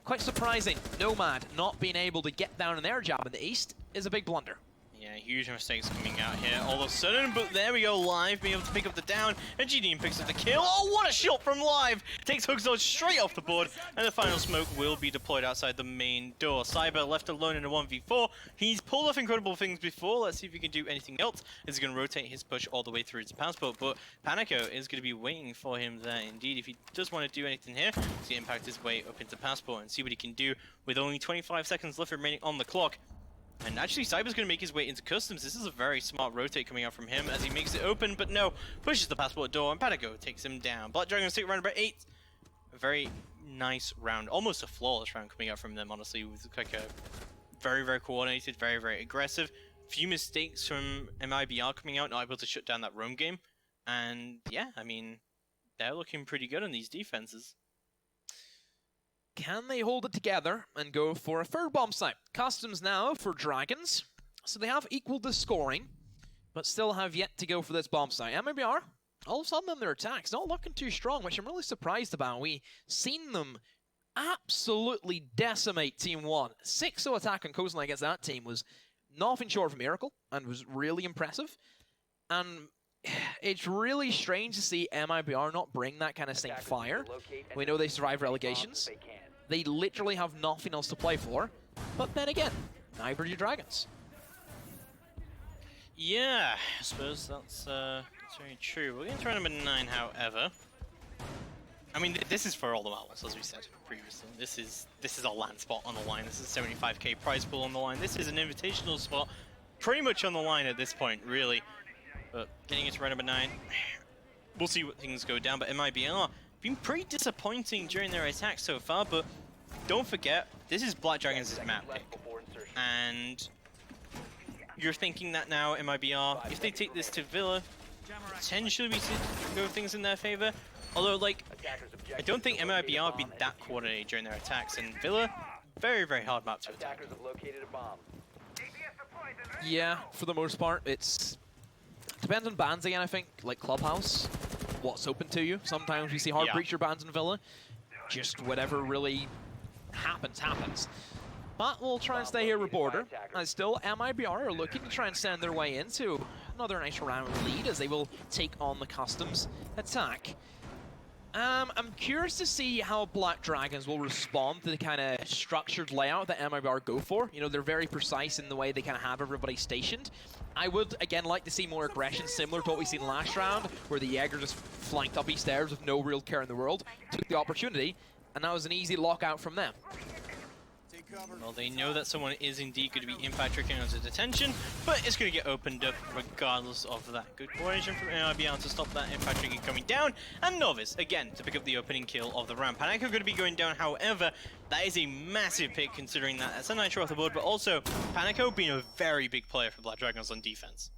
quite surprising. Nomad not being able to get down in their job in the east is a big blunder. Yeah, huge mistakes coming out here all of a sudden, but there we go, Live being able to pick up the down, and GDM picks up the kill. Oh, what a shot from Live! Takes Hookzone straight off the board, and the final smoke will be deployed outside the main door. Cyber left alone in a 1v4. He's pulled off incredible things before. Let's see if he can do anything else. Is going to rotate his push all the way through to Passport, but Panico is going to be waiting for him there indeed. If he does want to do anything here, he's going to impact his way up into Passport and see what he can do with only 25 seconds left remaining on the clock. And actually, Cyber's going to make his way into Customs. This is a very smart rotate coming out from him as he makes it open, but no, pushes the Passport door, and Patago takes him down. Black Dragons take round about 8. A very nice round, almost a flawless round coming out from them, honestly. It was like a very, very coordinated, very, very aggressive. Few mistakes from MIBR coming out, not able to shut down that roam game. And yeah, I mean, they're looking pretty good on these defenses. Can they hold it together and go for a third bomb site? Customs now for Dragons. So they have equaled the scoring, but still have yet to go for this bomb site. MIBR, all of a sudden in their attacks, not looking too strong, which I'm really surprised about. We seen them absolutely decimate Team 1. 6-0 attack on Coastline against that team was nothing short of a miracle and was really impressive. And it's really strange to see MIBR not bring that kind of same fire. We know they survived relegations. They literally have nothing else to play for. But then again, neither do Dragons. Yeah, I suppose that's very true. We're going to round number 9, however. I mean, this is for all the marbles, as we said previously. This is a land spot on the line. This is 75k prize pool on the line. This is an invitational spot, pretty much on the line at this point, really. But getting into round number 9, we'll see what things go down. But MIBR been pretty disappointing during their attack so far. But don't forget, this is Black Dragons' map pick, and you're thinking that now MIBR, if they take this to Villa, potentially we see go things in their favor. Although, like, I don't think MIBR have been that coordinated during their attacks, and Villa, very, very hard map to attack. Yeah, for the most part, it's depends on bans again, I think, like Clubhouse, what's open to you. Sometimes we see hard breacher bans in Villa. Just whatever really happens. But we'll try and stay here with Border. And still, MIBR are looking to try and send their way into another nice round lead as they will take on the Customs attack. I'm curious to see how Black Dragons will respond to the kind of structured layout that MIBR go for. You know, they're very precise in the way they kind of have everybody stationed. I would, again, like to see more aggression similar to what we seen last round, where the Jaeger just flanked up East Stairs with no real care in the world, took the opportunity, and that was an easy lockout from them. Well, they know that someone is indeed going to be impact tricking onto detention, but it's going to get opened up regardless of that. Good coordination from MIBR to stop that impact tricking coming down, and Novice, again, to pick up the opening kill of the round. Panico going to be going down, however, that is a massive pick considering that that's a nitro off the board, but also Panico being a very big player for Black Dragons on defense.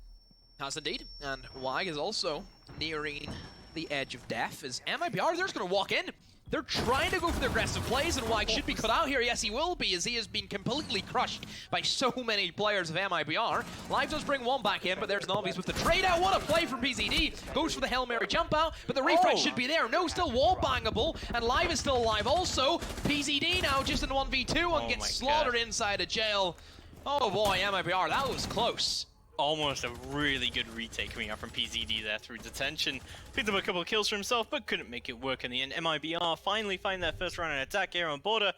Has indeed, and Wag is also nearing the edge of death as MIBR, they're just going to walk in. They're trying to go for the aggressive plays, and Wag should be cut out here. Yes, he will be, as he has been completely crushed by so many players of MIBR. Live does bring one back in, but there's Novice with the trade out. What a play from PZD. Goes for the Hail Mary jump out, but the refresh should be there. No, still wall bangable, and Live is still alive also. PZD now just in 1v2 and gets slaughtered inside a jail. Oh boy, MIBR, that was close. Almost a really good retake coming out from PZD there through detention. Picked up a couple of kills for himself, but couldn't make it work in the end. MIBR finally find their first round in attack here on Border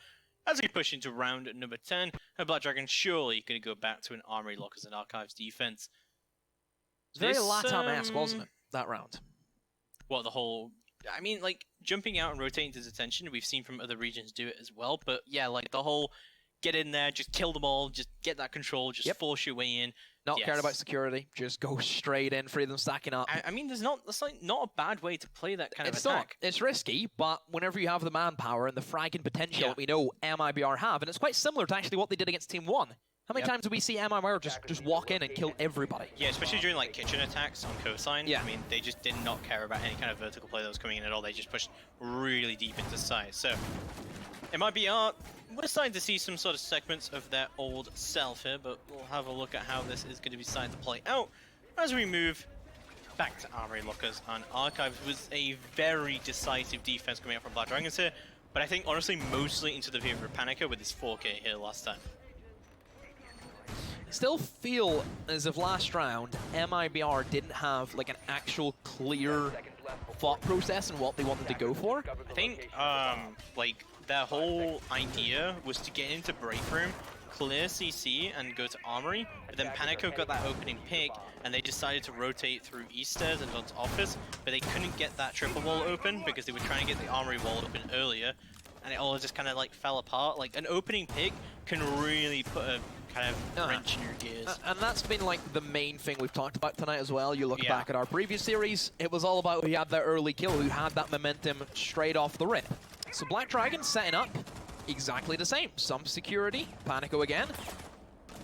as we push into round number 10. And Black Dragon surely going to go back to an Armory Lockers and Archives defense. Very Latam-esque, wasn't it, that round? What, the whole I mean, like, jumping out and rotating to detention, we've seen from other regions do it as well. But yeah, like, the whole get in there, just kill them all, just get that control, just force your way in. Not caring about security, just go straight in, free them stacking up. I mean, that's like not a bad way to play that kind of attack. It's risky, but whenever you have the manpower and the fragging potential that we know MIBR have, and it's quite similar to actually what they did against Team 1. How many times do we see MIBR just walk in and kill everybody? Yeah, especially during like kitchen attacks on cosine. Yeah. I mean, they just did not care about any kind of vertical play that was coming in at all. They just pushed really deep into side. So MIBR, we're starting to see some sort of segments of their old self here, but we'll have a look at how this is going to be starting to play out as we move back to Armory Lockers. And Archives was a very decisive defense coming out from Black Dragons here, but I think honestly mostly into the favor of Panico with his 4K here last time. Still feel as if last round MIBR didn't have like an actual clear thought process in what they wanted to go for. I think like their whole idea was to get into break room, clear CC and go to Armory, but then Panico got that opening pick and they decided to rotate through East Stairs and onto Office, but they couldn't get that triple wall open because they were trying to get the Armory wall open earlier, and it all just kind of like fell apart. Like an opening pick can really put a kind of wrench in your gears. And that's been like the main thing we've talked about tonight as well. You look back at our previous series, it was all about who had that early kill, who had that momentum straight off the rip. So Black Dragon setting up exactly the same. Some security, Panico again.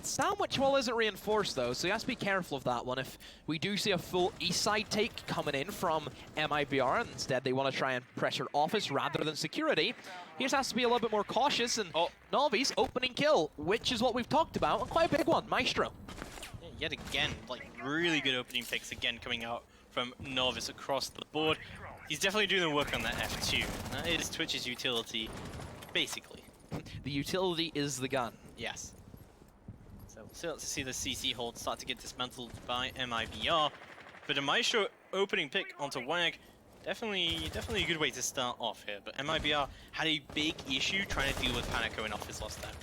Sandwich wall isn't reinforced though, so you have to be careful of that one. If we do see a full east side take coming in from MIBR, and instead they want to try and pressure Office rather than security, he just has to be a little bit more cautious. And Novi's opening kill, which is what we've talked about, and quite a big one, Maestro. Yeah, yet again, like really good opening picks again coming out from Novice across the board. He's definitely doing the work on that F2. That is Twitch's utility, basically. The utility is the gun. Yes. So we'll start to see the CC hold start to get dismantled by MIBR. But a Maestro opening pick onto Wag, definitely a good way to start off here. But MIBR had a big issue trying to deal with Panico in Office last time.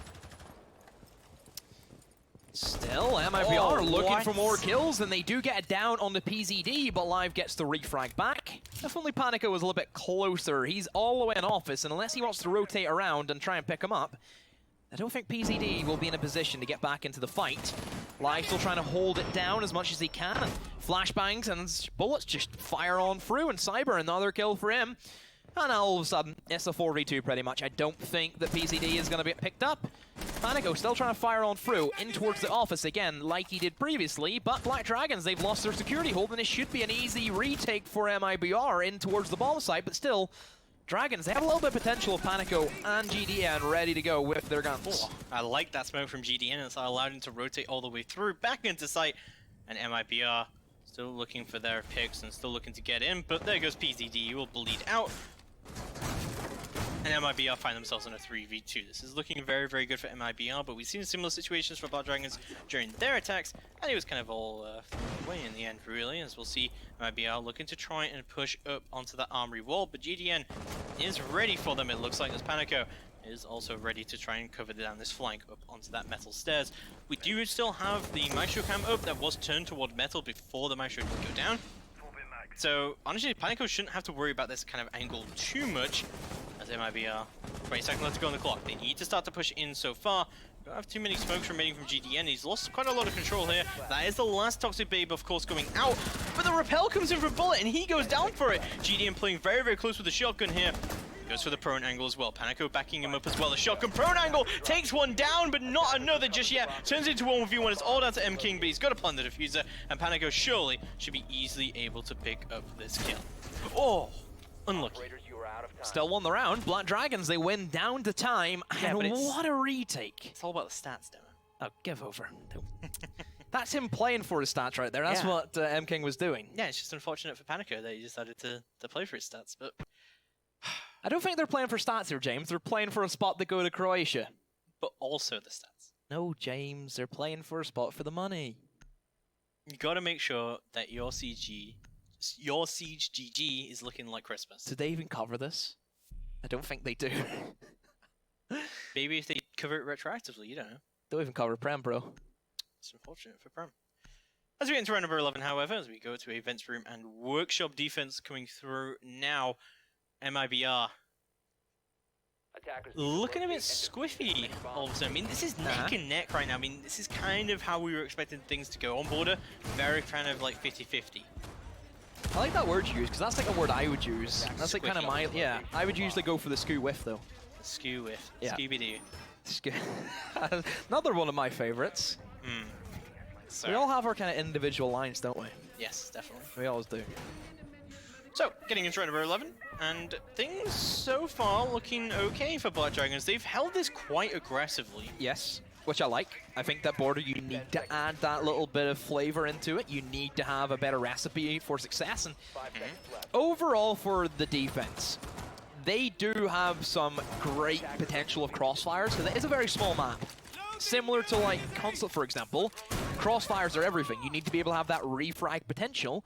Still, MIBR looking for more kills, and they do get it down on the PZD, but Live gets the refrag back. If only Panico was a little bit closer. He's all the way in Office, and unless he wants to rotate around and try and pick him up, I don't think PZD will be in a position to get back into the fight. Live still trying to hold it down as much as he can, and flashbangs and bullets just fire on through, and Cyber, another kill for him. And all of a sudden, it's a 4v2 pretty much. I don't think that PZD is going to be picked up. Panico still trying to fire on through, in towards the Office again, like he did previously, but Black Dragons, they've lost their security hold, and it should be an easy retake for MIBR in towards the bomb site, but still, Dragons, they have a little bit of potential of Panico and GDN ready to go with their guns. Oh, I like that smoke from GDN, and so allowed him to rotate all the way through, back into sight, and MIBR still looking for their picks and still looking to get in, but there goes PZD, he will bleed out. And MIBR find themselves in a 3v2. This is looking very good for MIBR, but we've seen similar situations for Black Dragons during their attacks, and it was kind of all thrown away in the end, really, as we'll see MIBR looking to try and push up onto that armory wall, but GDN is ready for them, it looks like, as Panico is also ready to try and cover down this flank up onto that metal stairs. We do still have the Maestro cam up that was turned toward metal before the Maestro did go down. So, honestly, Panico shouldn't have to worry about this kind of angle too much, as there might be 20 seconds left to go on the clock. They need to start to push in so far. Don't have too many smokes remaining from GDN. He's lost quite a lot of control here. That is the last Toxic Babe, of course, going out. But the Repel comes in for a bullet, and he goes down for it. GDN playing very close with the shotgun here. Goes for the prone angle as well. Panico backing him up as well. The shotgun prone angle takes one down, but not another just yet. Turns into 1v1. It's all down to M King, but he's got to plant the diffuser, and Panico surely should be easily able to pick up this kill. Oh, unlucky. Still won the round. Black Dragons, they win down to time. Yeah, and what a retake. It's all about the stats, Demo. Oh, give over. That's him playing for his stats right there. That's what M King was doing. Yeah, it's just unfortunate for Panico that he decided to play for his stats, but I don't think they're playing for stats here, James. They're playing for a spot to go to Croatia. but also the stats. No, James, they're playing for a spot for the money. You got to make sure that your Siege GG is looking like Christmas. Did they even cover this? I don't think they do. Maybe if they cover it retroactively, you don't know. Don't even cover Prem, bro. It's unfortunate for Prem. As we enter round number 11, however, as we go to events room and workshop defense coming through now, MIBR Attackers looking a bit locate and squiffy defuse the all of a sudden. I mean, this is neck and neck right now. I mean, this is kind of how we were expecting things to go on border. Very kind of like 50-50. I like that word you use, because that's like a word I would use. That's like kind of my, yeah. I would usually go for the skew whiff, though. Skew with Yeah. Scooby-Doo. Another one of my favorites. We all have our kind of individual lines, don't we? Yes, definitely. We always do. So, getting into round number 11, and things so far looking okay for Black Dragons. They've held this quite aggressively. Yes, which I like. I think that border, you need to add that little bit of flavor into it. You need to have a better recipe for success. And 5 seconds left. overall for the defense, they do have some great potential of crossfires, because it is a very small map. Similar to like Console, for example, crossfires are everything. You need to be able to have that refrag potential.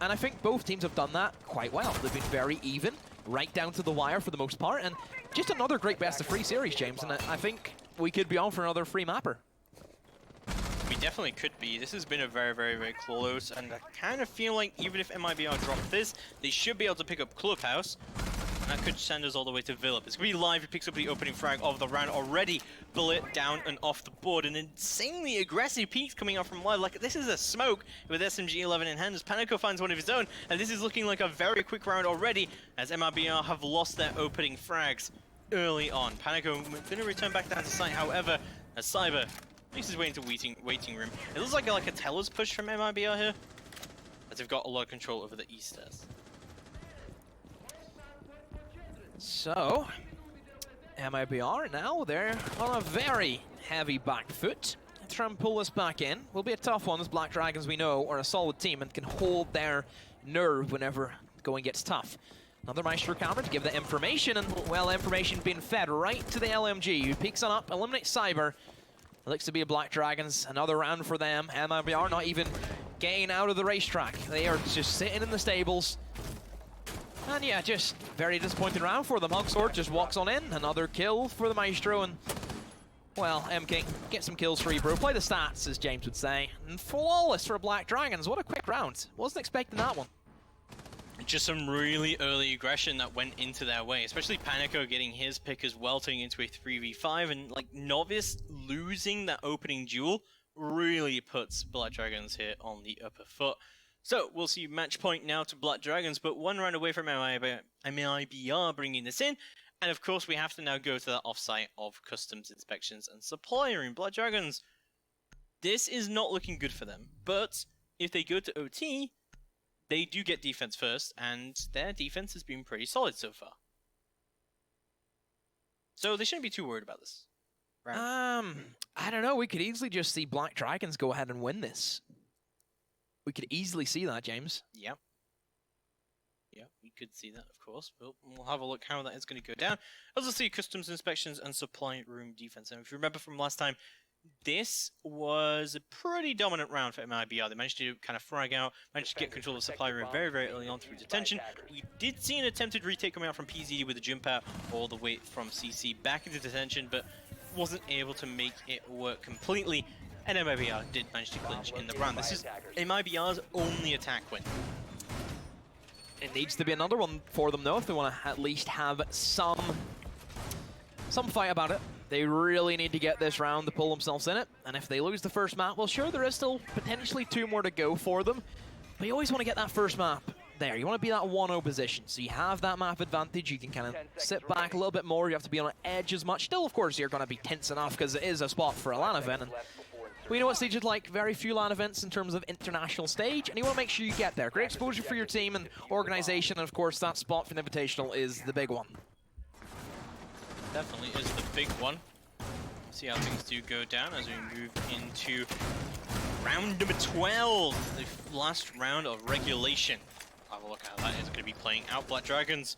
And I think both teams have done that quite well. They've been very even, right down to the wire for the most part. And just another great best-of-3 series, James. And I think we could be on for another free mapper. We definitely could be. This has been a very, very, very close, and I kind of feel like even if MIBR drop this, they should be able to pick up Clubhouse. And that could send us all the way to Villip. It's going to be live. He picks up the opening frag of the round already. Bullet down and off the board. An insanely aggressive peaks coming out from live. Like, this is a smoke with SMG-11 in hand as Panico finds one of his own. And this is looking like a very quick round already as MIBR have lost their opening frags early on. Panico going to return back down to site, however, as Cyber makes his way into waiting room. It looks like a Tellers push from MIBR here, as they've got a lot of control over the east stairs. So, MIBR now, they're on a very heavy back foot. Try and pull this back in. Will be a tough one, as Black Dragons, we know, are a solid team and can hold their nerve whenever the going gets tough. Another Maestro counter to give the information, and, well, information being fed right to the LMG, who peeks on up, eliminates Cyber. It looks to be a Black Dragons, another round for them. MIBR not even getting out of the racetrack. They are just sitting in the stables. And yeah, just very disappointing round for them. Hugsword just walks on in, another kill for the Maestro, and well, MK, get some kills for you, bro. Play the stats, as James would say. And flawless for Black Dragons. What a quick round. Wasn't expecting that one. Just some really early aggression that went into their way, especially Panico getting his pick as well, turning into a 3v5, and like Novice losing that opening duel really puts Black Dragons here on the upper foot. So we'll see match point now to Black Dragons, but one round away from MIBR bringing this in. And of course we have to now go to that offsite of customs inspections and supply room. Black Dragons, this is not looking good for them, but if they go to OT, they do get defense first, and their defense has been pretty solid so far. So they shouldn't be too worried about this round. I don't know. We could easily just see Black Dragons go ahead and win this. We could easily see that, James. Yep. Yeah, we could see that, of course, but we'll have a look how that is going to go down. As we'll see customs inspections and supply room defense. And if you remember from last time, this was a pretty dominant round for MIBR. They managed to kind of frag out, managed to get control of the supply room very, very early on through detention. We did see an attempted retake coming out from PZD with a jump out all the way from CC back into detention, but wasn't able to make it work completely. And MIBR did manage to clinch in the round. This is MIBR's only attack win. It needs to be another one for them, though, if they want to at least have some fight about it. They really need to get this round to pull themselves in it. And if they lose the first map, well, sure, there is still potentially 2 more to go for them. But you always want to get that first map there. You want to be that 1-0 position. So you have that map advantage. You can kind of sit back a little bit more. You have to be on the edge as much. Still, of course, you're going to be tense enough because it is a spot for a LAN event. And we know what stage is like. Very few LAN events in terms of international stage. And you want to make sure you get there. Great exposure for your team and organization. And, of course, that spot for an invitational is the big one. Definitely is the big one. See how things do go down as we move into round number 12, the last round of regulation. Have a look how that is going to be playing out. Black Dragons,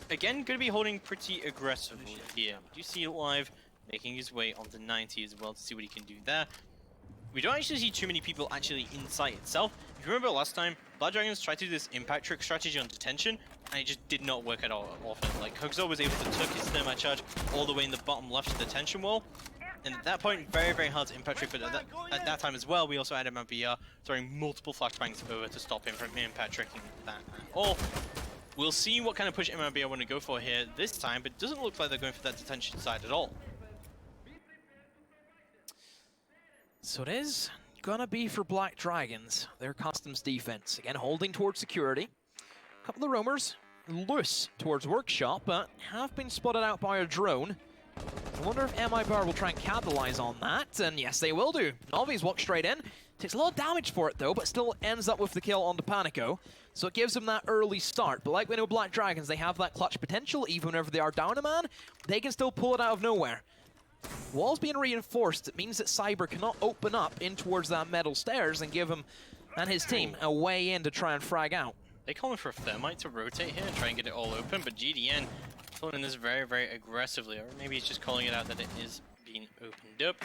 again, going to be holding pretty aggressively here. We do see Live making his way onto 90 as well to see what he can do there. We don't actually see too many people actually inside itself. If you remember last time, Black Dragons tried to do this impact trick strategy on detention, and it just did not work at all often. Like, Hugsor was able to tuck his thermite charge all the way in the bottom left of the detention wall, And at that point, very, very hard to impact trick, but at that time as well, we also had MIBR throwing multiple flashbangs over to stop him from impact tricking that at all. We'll see what kind of push MIBR want to go for here this time, but it doesn't look like they're going for that detention side at all. So it is gonna be for Black Dragons, their customs defense. Again, holding towards security. A couple of roamers loose towards workshop, but have been spotted out by a drone. I wonder if MIBR will try and capitalize on that, and yes, they will do. Navi's walked straight in. Takes a lot of damage for it, though, but still ends up with the kill on the Panico. So it gives them that early start. But like we know, Black Dragons, they have that clutch potential. Even whenever they are down a man, they can still pull it out of nowhere. Walls being reinforced, it means that Cyber cannot open up in towards that metal stairs and give him and his team a way in to try and frag out. They calling for a Thermite to rotate here and try and get it all open, but GDN pulling this very, very aggressively, or maybe he's just calling it out that it is being opened up.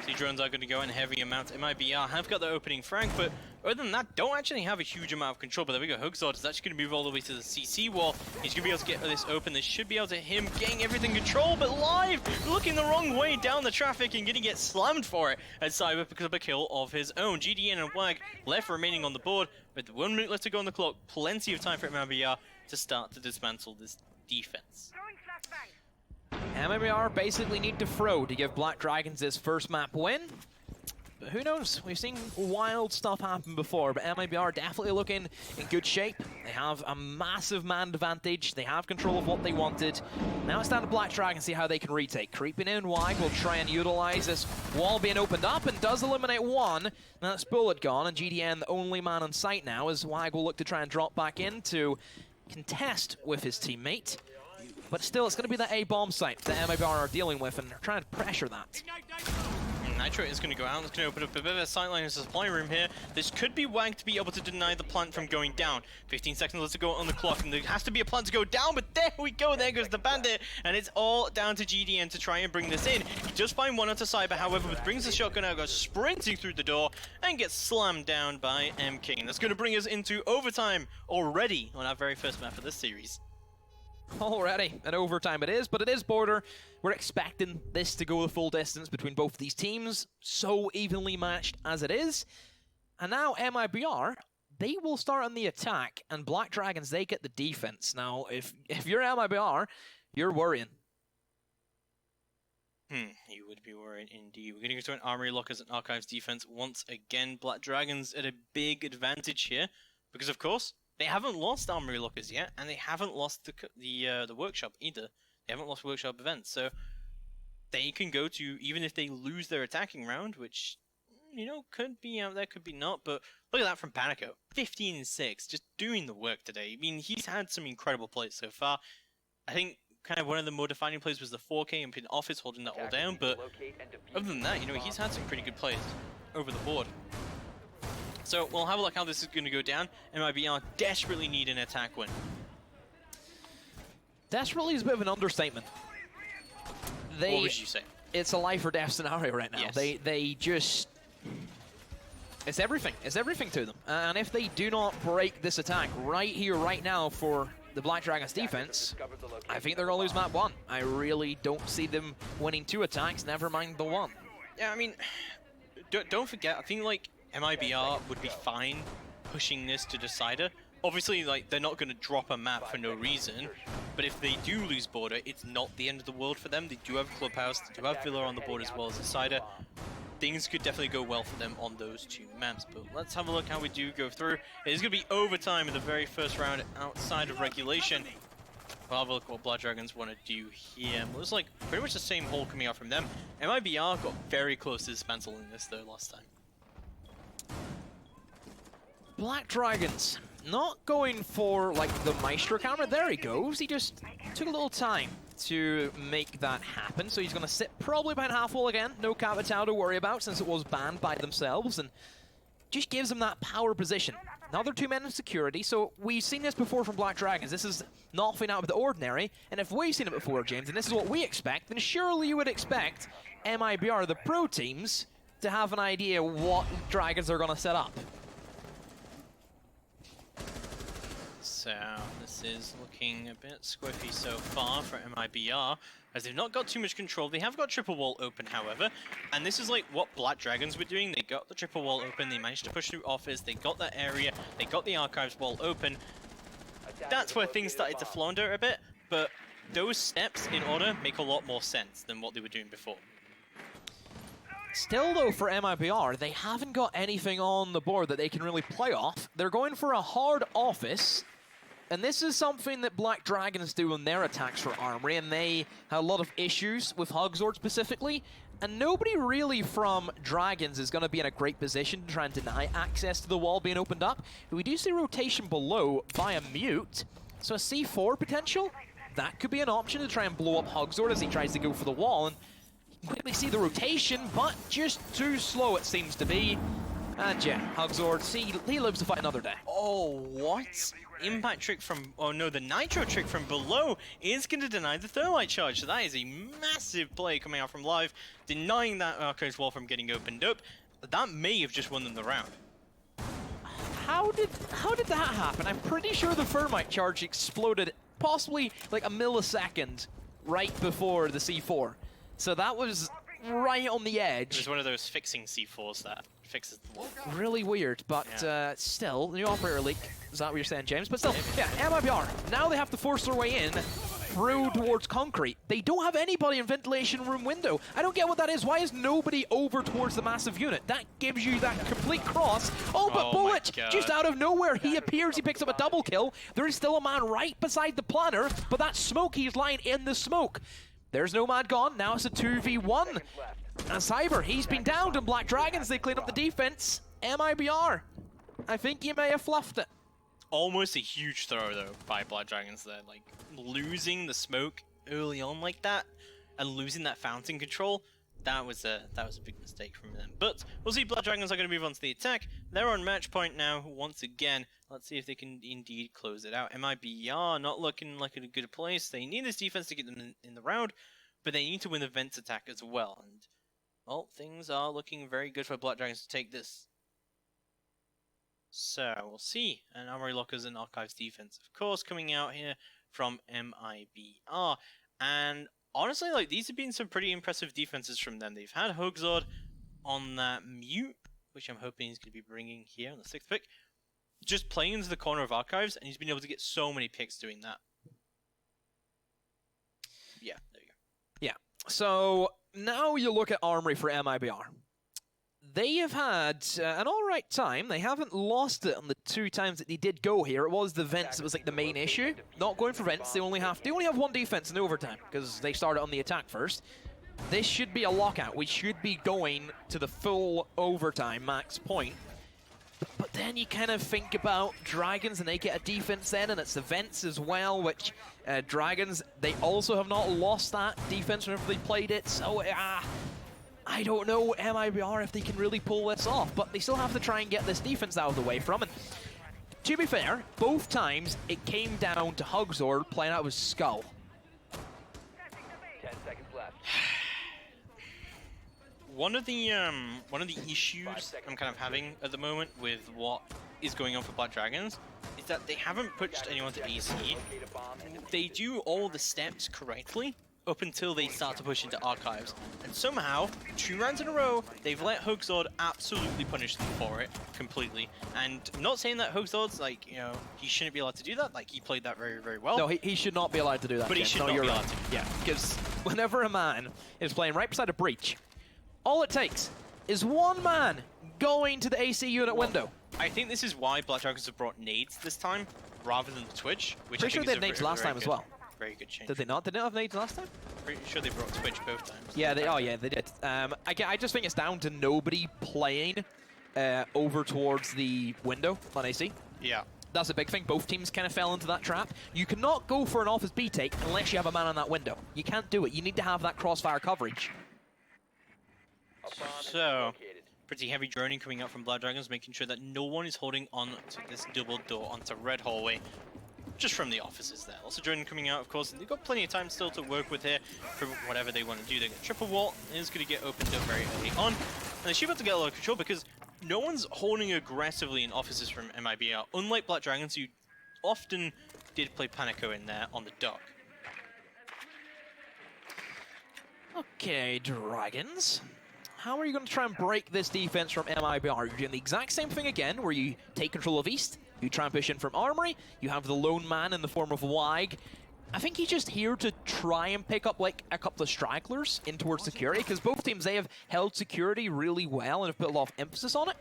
See, drones are going to go in heavy amounts. MIBR have got the opening frag, but other than that, don't actually have a huge amount of control. But there we go, Hugzord is actually going to move all the way to the CC wall. He's going to be able to get this open. This should be able to him getting everything control, but live looking the wrong way down the traffic and going to get slammed for it as Cyber because of a kill of his own. GDN and WAG left remaining on the board with 1 minute left to go on the clock. Plenty of time for MIBR to start to dismantle this defense. MIBR basically need to throw to give Black Dragons his first map win. But who knows? We've seen wild stuff happen before, but MIBR definitely looking in good shape. They have a massive man advantage. They have control of what they wanted. Now it's down to Black Dragons, see how they can retake. Creeping in, Wag will try and utilize this wall being opened up and does eliminate one. Now that's Bullet gone, and GDN the only man on site now as Wag will look to try and drop back in to contest with his teammate. But still, it's going to be that A-bomb site that MIBR are dealing with, and they're trying to pressure that. Nitro is going to go out. It's going to open up a bit of a sightline as a supply room here. This could be WAG to be able to deny the plant from going down. 15 seconds left to go on the clock, and there has to be a plant to go down, but there we go. There goes the Bandit, and it's all down to GDN to try and bring this in. He does find one onto Cyber, however, brings the shotgun out, goes sprinting through the door, and gets slammed down by M King. That's going to bring us into overtime already on our very first map of this series. Already an overtime it is, but it is border. We're expecting this to go the full distance between both these teams, so evenly matched as it is. And now MIBR, they will start on the attack, and Black Dragons, they get the defense. Now, if you're MIBR, you're worrying. You would be worried indeed. We're going to go to an Armory Lockers and Archives defense once again. Black Dragons at a big advantage here, because of course, they haven't lost Armory Lockers yet, and they haven't lost the workshop either. They haven't lost workshop events, so they can go to, even if they lose their attacking round, which, you know, could be out there, could be not, but look at that from Panico. 15-6, just doing the work today. I mean, he's had some incredible plays so far. I think kind of one of the more defining plays was the 4K and Pin Office holding that all down, but other than that, you know, he's had some pretty good plays over the board. So we'll have a look how this is going to go down. MIBR desperately need an attack win. Desperately is a bit of an understatement. What would you say? It's a life or death scenario right now. Yes. They just... It's everything. It's everything to them. And if they do not break this attack right here, right now for the Black Dragons defense, I think they're going to lose map 1. I really don't see them winning 2 attacks, never mind the 1. Yeah, I mean, don't forget, I think, like, MIBR would be fine pushing this to Decider. Obviously, like, they're not going to drop a map for no reason, but if they do lose border, it's not the end of the world for them. They do have Clubhouse, they do have Villa on the board as well as Decider. Things could definitely go well for them on those 2 maps, but let's have a look how we do go through. It is going to be overtime in the very first round outside of regulation. We'll have a look at what Blood Dragons want to do here. It looks like pretty much the same hole coming out from them. MIBR got very close to dismantling this though last time. Black Dragons not going for like the Maestro camera. There he goes. He just took a little time to make that happen. So he's going to sit probably behind half wall again. No Capital to worry about since it was banned by themselves, and just gives them that power position. Now they're 2 men in security, so we've seen this before from Black Dragons. This is nothing out of the ordinary, and if we've seen it before, James, and this is what we expect, then surely you would expect MIBR, the pro teams, to have an idea what Dragons are going to set up. So this is looking a bit squiffy so far for MIBR, as they've not got too much control. They have got triple wall open, however, and this is like what Black Dragons were doing. They got the triple wall open, they managed to push through office, they got that area, they got the archives wall open. That's where things started to flounder a bit, but those steps in order make a lot more sense than what they were doing before. Still, though, for MIBR, they haven't got anything on the board that they can really play off. They're going for a hard office, and this is something that Black Dragons do in their attacks for Armory, and they have a lot of issues with Hugzord specifically, and nobody really from Dragons is going to be in a great position to try and deny access to the wall being opened up. We do see rotation below via Mute, so a C4 potential, that could be an option to try and blow up Hugzord as he tries to go for the wall, and quickly see the rotation, but just too slow it seems to be. And yeah, Hugzord, see, he lives to fight another day. Oh, what? Impact trick from, oh no, the Nitro trick from below is going to deny the Thermite charge. So that is a massive play coming out from Live, denying that Archives wall from getting opened up. That may have just won them the round. How did that happen? I'm pretty sure the Thermite charge exploded possibly like a millisecond right before the C4. So that was right on the edge. It was one of those fixing C4s that fixes the wall. Really weird, but still, new operator leak. Is that what you're saying, James? But still, yeah, MIBR, now they have to force their way in through towards concrete. They don't have anybody in ventilation room window. I don't get what that is. Why is nobody over towards the massive unit? That gives you that complete cross. Oh, but Bullet, just out of nowhere, he appears, he picks up a double kill. There is still a man right beside the planner, but that smoke, he's lying in the smoke. There's Nomad gone, now it's a 2v1. And Cyber, he's been downed, and Black Dragons, they clean up the defense. MIBR, I think you may have fluffed it. Almost a huge throw, though, by Black Dragons there. Like, losing the smoke early on like that, and losing that fountain control, that was a big mistake from them. But we'll see. Black Dragons are going to move on to the attack. They're on match point now, once again. Let's see if they can indeed close it out. MIBR not looking like in a good place. They need this defense to get them in the round, but they need to win the Vents attack as well. And, well, things are looking very good for Black Dragons to take this. So, we'll see. And Armory Lockers and Archives defense, of course, coming out here from MIBR. And honestly, like, these have been some pretty impressive defenses from them. They've had Hugzord on that Mute, which I'm hoping he's going to be bringing here on the 6th pick. Just playing into the corner of Archives, and he's been able to get so many picks doing that. Yeah, there you go. Yeah, so now you look at Armory for MIBR. They have had an alright time. They haven't lost it on the 2 times that they did go here. It was the Vents that was like the main issue. Not going for Vents, they only have one defense in overtime, because they started on the attack first. This should be a lockout. We should be going to the full overtime max point. But then you kind of think about Dragons, and they get a defense then, and it's the Vents as well, which Dragons, they also have not lost that defense whenever they played it, so I don't know MIBR if they can really pull this off, but they still have to try and get this defense out of the way from it. To be fair, both times it came down to Hugzord playing out with Skull. 10 seconds left. One of the issues I'm kind of having at the moment with what is going on for Black Dragons is that they haven't pushed anyone to AC. They do all the steps correctly up until they start to push into Archives. And somehow, 2 rounds in a row, they've let Hugzord absolutely punish them for it completely. And I'm not saying that Hugzord's like, you know, he shouldn't be allowed to do that. Like, he played that very, very well. No, he should not be allowed to do that. But he should not be allowed to. Yeah, because whenever a man is playing right beside a breach, all it takes is one man going to the AC unit window. I think this is why Black Dragons have brought nades this time, rather than the Twitch. Which Pretty sure I they think had is nades last time as well. Very good change. Did they not? Did they not have nades last time? Pretty sure they brought Twitch both times. Yeah, they did. I just think it's down to nobody playing over towards the window on AC. Yeah. That's a big thing. Both teams kind of fell into that trap. You cannot go for an office B take unless you have a man on that window. You can't do it. You need to have that crossfire coverage. So, pretty heavy droning coming out from Black Dragons, making sure that no one is holding on to this double door onto Red Hallway. Just from the offices there. Also droning coming out, of course, and they've got plenty of time still to work with here for whatever they want to do. They got triple wall, and it's going to get opened up very early on. And they should have to get a lot of control because no one's holding aggressively in offices from MIBR. Unlike Black Dragons, who often did play Panico in there on the dock. Okay, Dragons. How are you going to try and break this defense from MIBR? You're doing the exact same thing again, where you take control of East, you transition from Armory, you have the lone man in the form of Wag. I think he's just here to try and pick up like a couple of stragglers in towards security, because both teams, they have held security really well and have put a lot of emphasis on it.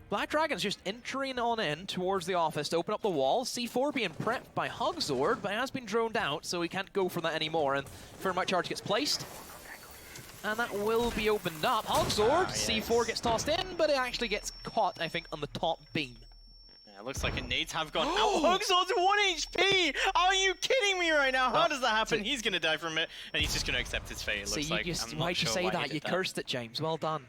Black Dragons just entering on in towards the office to open up the wall. C4 being prepped by Hugzord, but has been droned out, so he can't go for that anymore, and Thermite Charge gets placed. And that will be opened up. Hugzord, C4 gets tossed in, but it actually gets caught, I think, on the top beam. Yeah, it looks like nades have gone out. Hugzord's 1 HP! Are you kidding me right now? How does that happen? He's going to die from it, and he's just going to accept his fate, it looks like. Why'd you say that? You cursed it, James. Well done.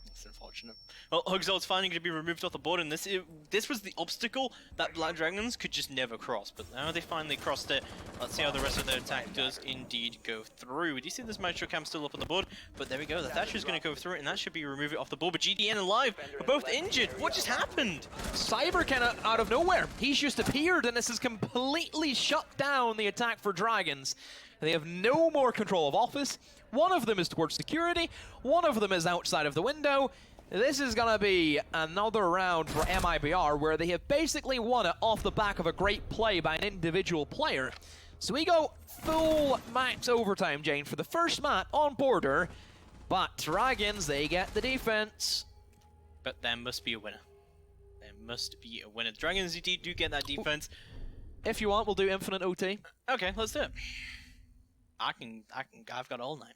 It's unfortunate. Well, Hugzord's finally going to be removed off the board, and this was the obstacle that Black Dragons could just never cross, but now they finally crossed it. Let's see how the rest of their attack does indeed go through. We do see this Maestro Cam still up on the board, but there we go. The Thatcher's going to go through it, and that should be remove it off the board, but GDN and Live are both injured. What just happened? Cyber kind of out of nowhere. He's just appeared, and this has completely shut down the attack for Dragons. They have no more control of office. One of them is towards security. One of them is outside of the window. This is going to be another round for MIBR where they have basically won it off the back of a great play by an individual player. So we go full max overtime, Jane, for the first map on border. But Dragons, they get the defense. But there must be a winner. There must be a winner. Dragons indeed do get that defense. If you want, we'll do infinite OT. Okay, let's do it. I've got all night.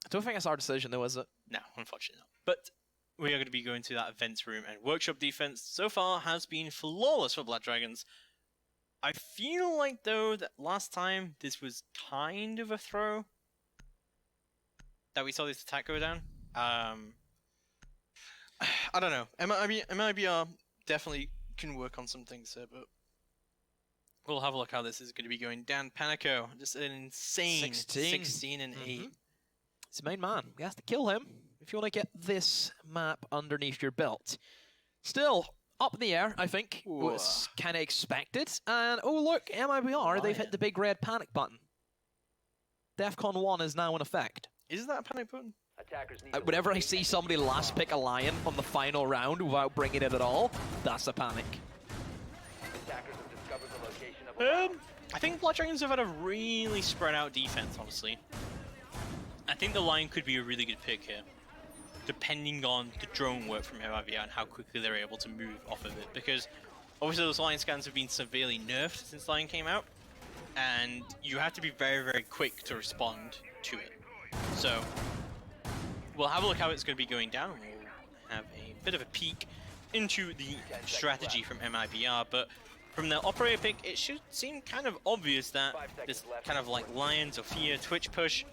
I don't think it's our decision though, is it? No, unfortunately not. But we are going to be going to that events room, and workshop defense so far has been flawless for Black Dragons. I feel like though that last time this was kind of a throw that we saw this attack go down. I don't know. MIBR definitely can work on some things here, but we'll have a look how this is going to be going down. Panico, just an insane 16 and 8. It's the main man. You have to kill him if you want to get this map underneath your belt. Still, up in the air, I think, was kind of expected. And, oh look, MIBR, they've hit the big red panic button. DEFCON 1 is now in effect. Is that a panic button? Whenever I see somebody last pick a lion on the final round without bringing it at all, that's a panic. I think Black Dragons have had a really spread out defense, honestly. I think the Lion could be a really good pick here, depending on the drone work from MIBR and how quickly they're able to move off of it. Because obviously those Lion scans have been severely nerfed since Lion came out, and you have to be very, very quick to respond to it. So we'll have a look how it's going to be going down. We'll have a bit of a peek into the strategy from MIBR, but from the operator pick, it should seem kind of obvious that this kind of like Lion, Zofia, Twitch push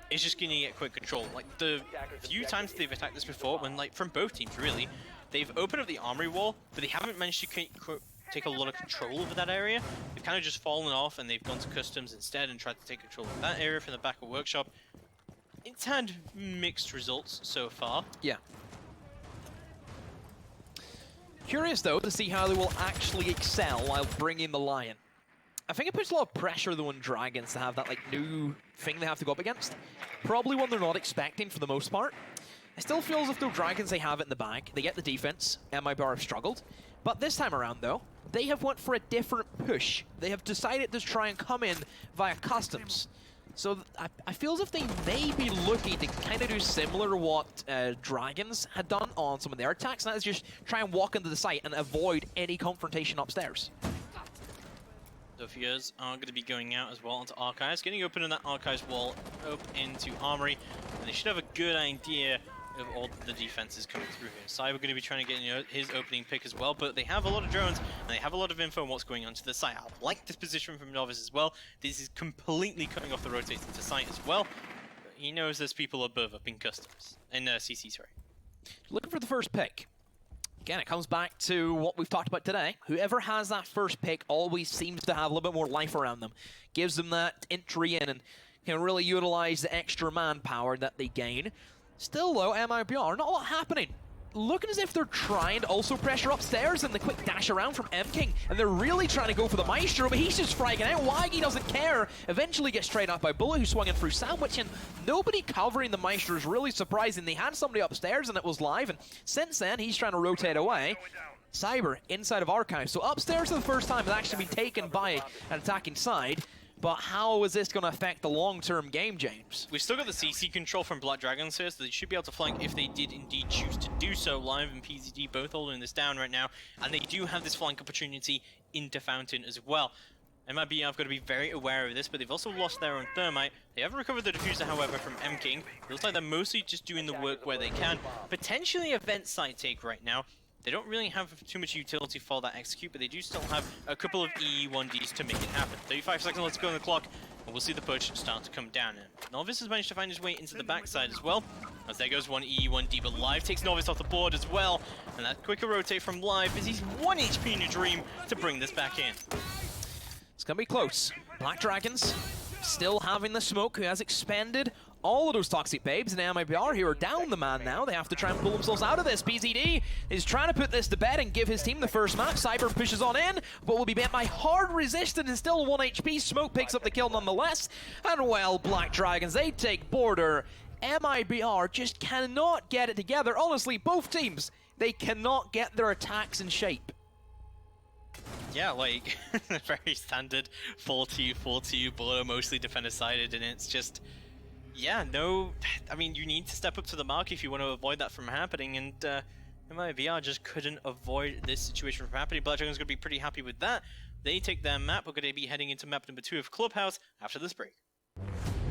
is just going to get quick control. Like the few times they've attacked this before, when like from both teams really, they've opened up the armory wall, but they haven't managed to take a lot of control over that area. They've kind of just fallen off and they've gone to customs instead and tried to take control of that area from the back of workshop. It's had mixed results so far. Yeah. Curious though to see how they will actually excel while bringing the Lion. I think it puts a lot of pressure though on Dragons to have that like new thing they have to go up against. Probably one they're not expecting for the most part. It still feels as if though Dragons, they have it in the bag. They get the defense. MIBR have struggled. But this time around though, they have went for a different push. They have decided to try and come in via customs. So I feel as if they may be looking to kind of do similar to what Dragons had done on some of their attacks. And that is just try and walk into the site and avoid any confrontation upstairs. Zofias are going to be going out as well onto Archives, getting open in that Archives wall up into Armory, and they should have a good idea of all the defenses coming through here. Cyber going to be trying to get his opening pick as well, but they have a lot of drones, and they have a lot of info on what's going on to the site. I like this position from Novice as well. This is completely cutting off the rotating to site as well. But he knows there's people above up in customs, in CC, sorry. Looking for the first pick. Again, it comes back to what we've talked about today. Whoever has that first pick always seems to have a little bit more life around them. Gives them that entry in and can really utilize the extra manpower that they gain. Still though, MIBR, not a lot happening. looking as if they're trying to also pressure upstairs and the quick dash around from M-King, and they're really trying to go for the Maestro, but he's just fragging out. Waggy doesn't care. Eventually gets straight up by Bullet, who swung in through Sandwich, and nobody covering the Maestro is really surprising. They had somebody upstairs and it was live, and since then he's trying to rotate away. Cyber inside of Archive, so upstairs for the first time has actually been taken by an attacking side. But how is this going to affect the long-term game, James? We've still got the CC control from Black Dragons here, so they should be able to flank if they did indeed choose to do so. Live and PZD both holding this down right now, and they do have this flank opportunity into Fountain as well. MIBR have got to be very aware of this, but they've also lost their own Thermite. They haven't recovered the Diffuser, however, from M-King. It looks like they're mostly just doing the work where they can. Potentially a vent side take right now. They don't really have too much utility for that execute, but they do still have a couple of EE1Ds to make it happen. 35 seconds left to go on the clock, and we'll see the push start to come down. Novice has managed to find his way into the backside as well, as there goes one EE1D, but Live takes Novice off the board as well, and that quicker rotate from Live is he's 1 HP in a dream to bring this back in. It's going to be close. Black Dragons still having the smoke, who has expended all of those toxic babes, and MIBR here are down the man now. They have to try and pull themselves out of this. PZD is trying to put this to bed and give his team the first match. Cyber pushes on in, but will be met by hard resistance and still 1 HP. Smoke picks up the kill nonetheless. And well, Black Dragons, they take border. MIBR just cannot get it together. Honestly, both teams, they cannot get their attacks in shape. Yeah, like, very standard 4-2, border mostly defender-sided, and it's just... yeah, no, I mean, you need to step up to the mark if you want to avoid that from happening, and MIBR just couldn't avoid this situation from happening. Black Dragons going to be pretty happy with that. They take their map. We're going to be heading into map number 2 of Clubhouse after this break.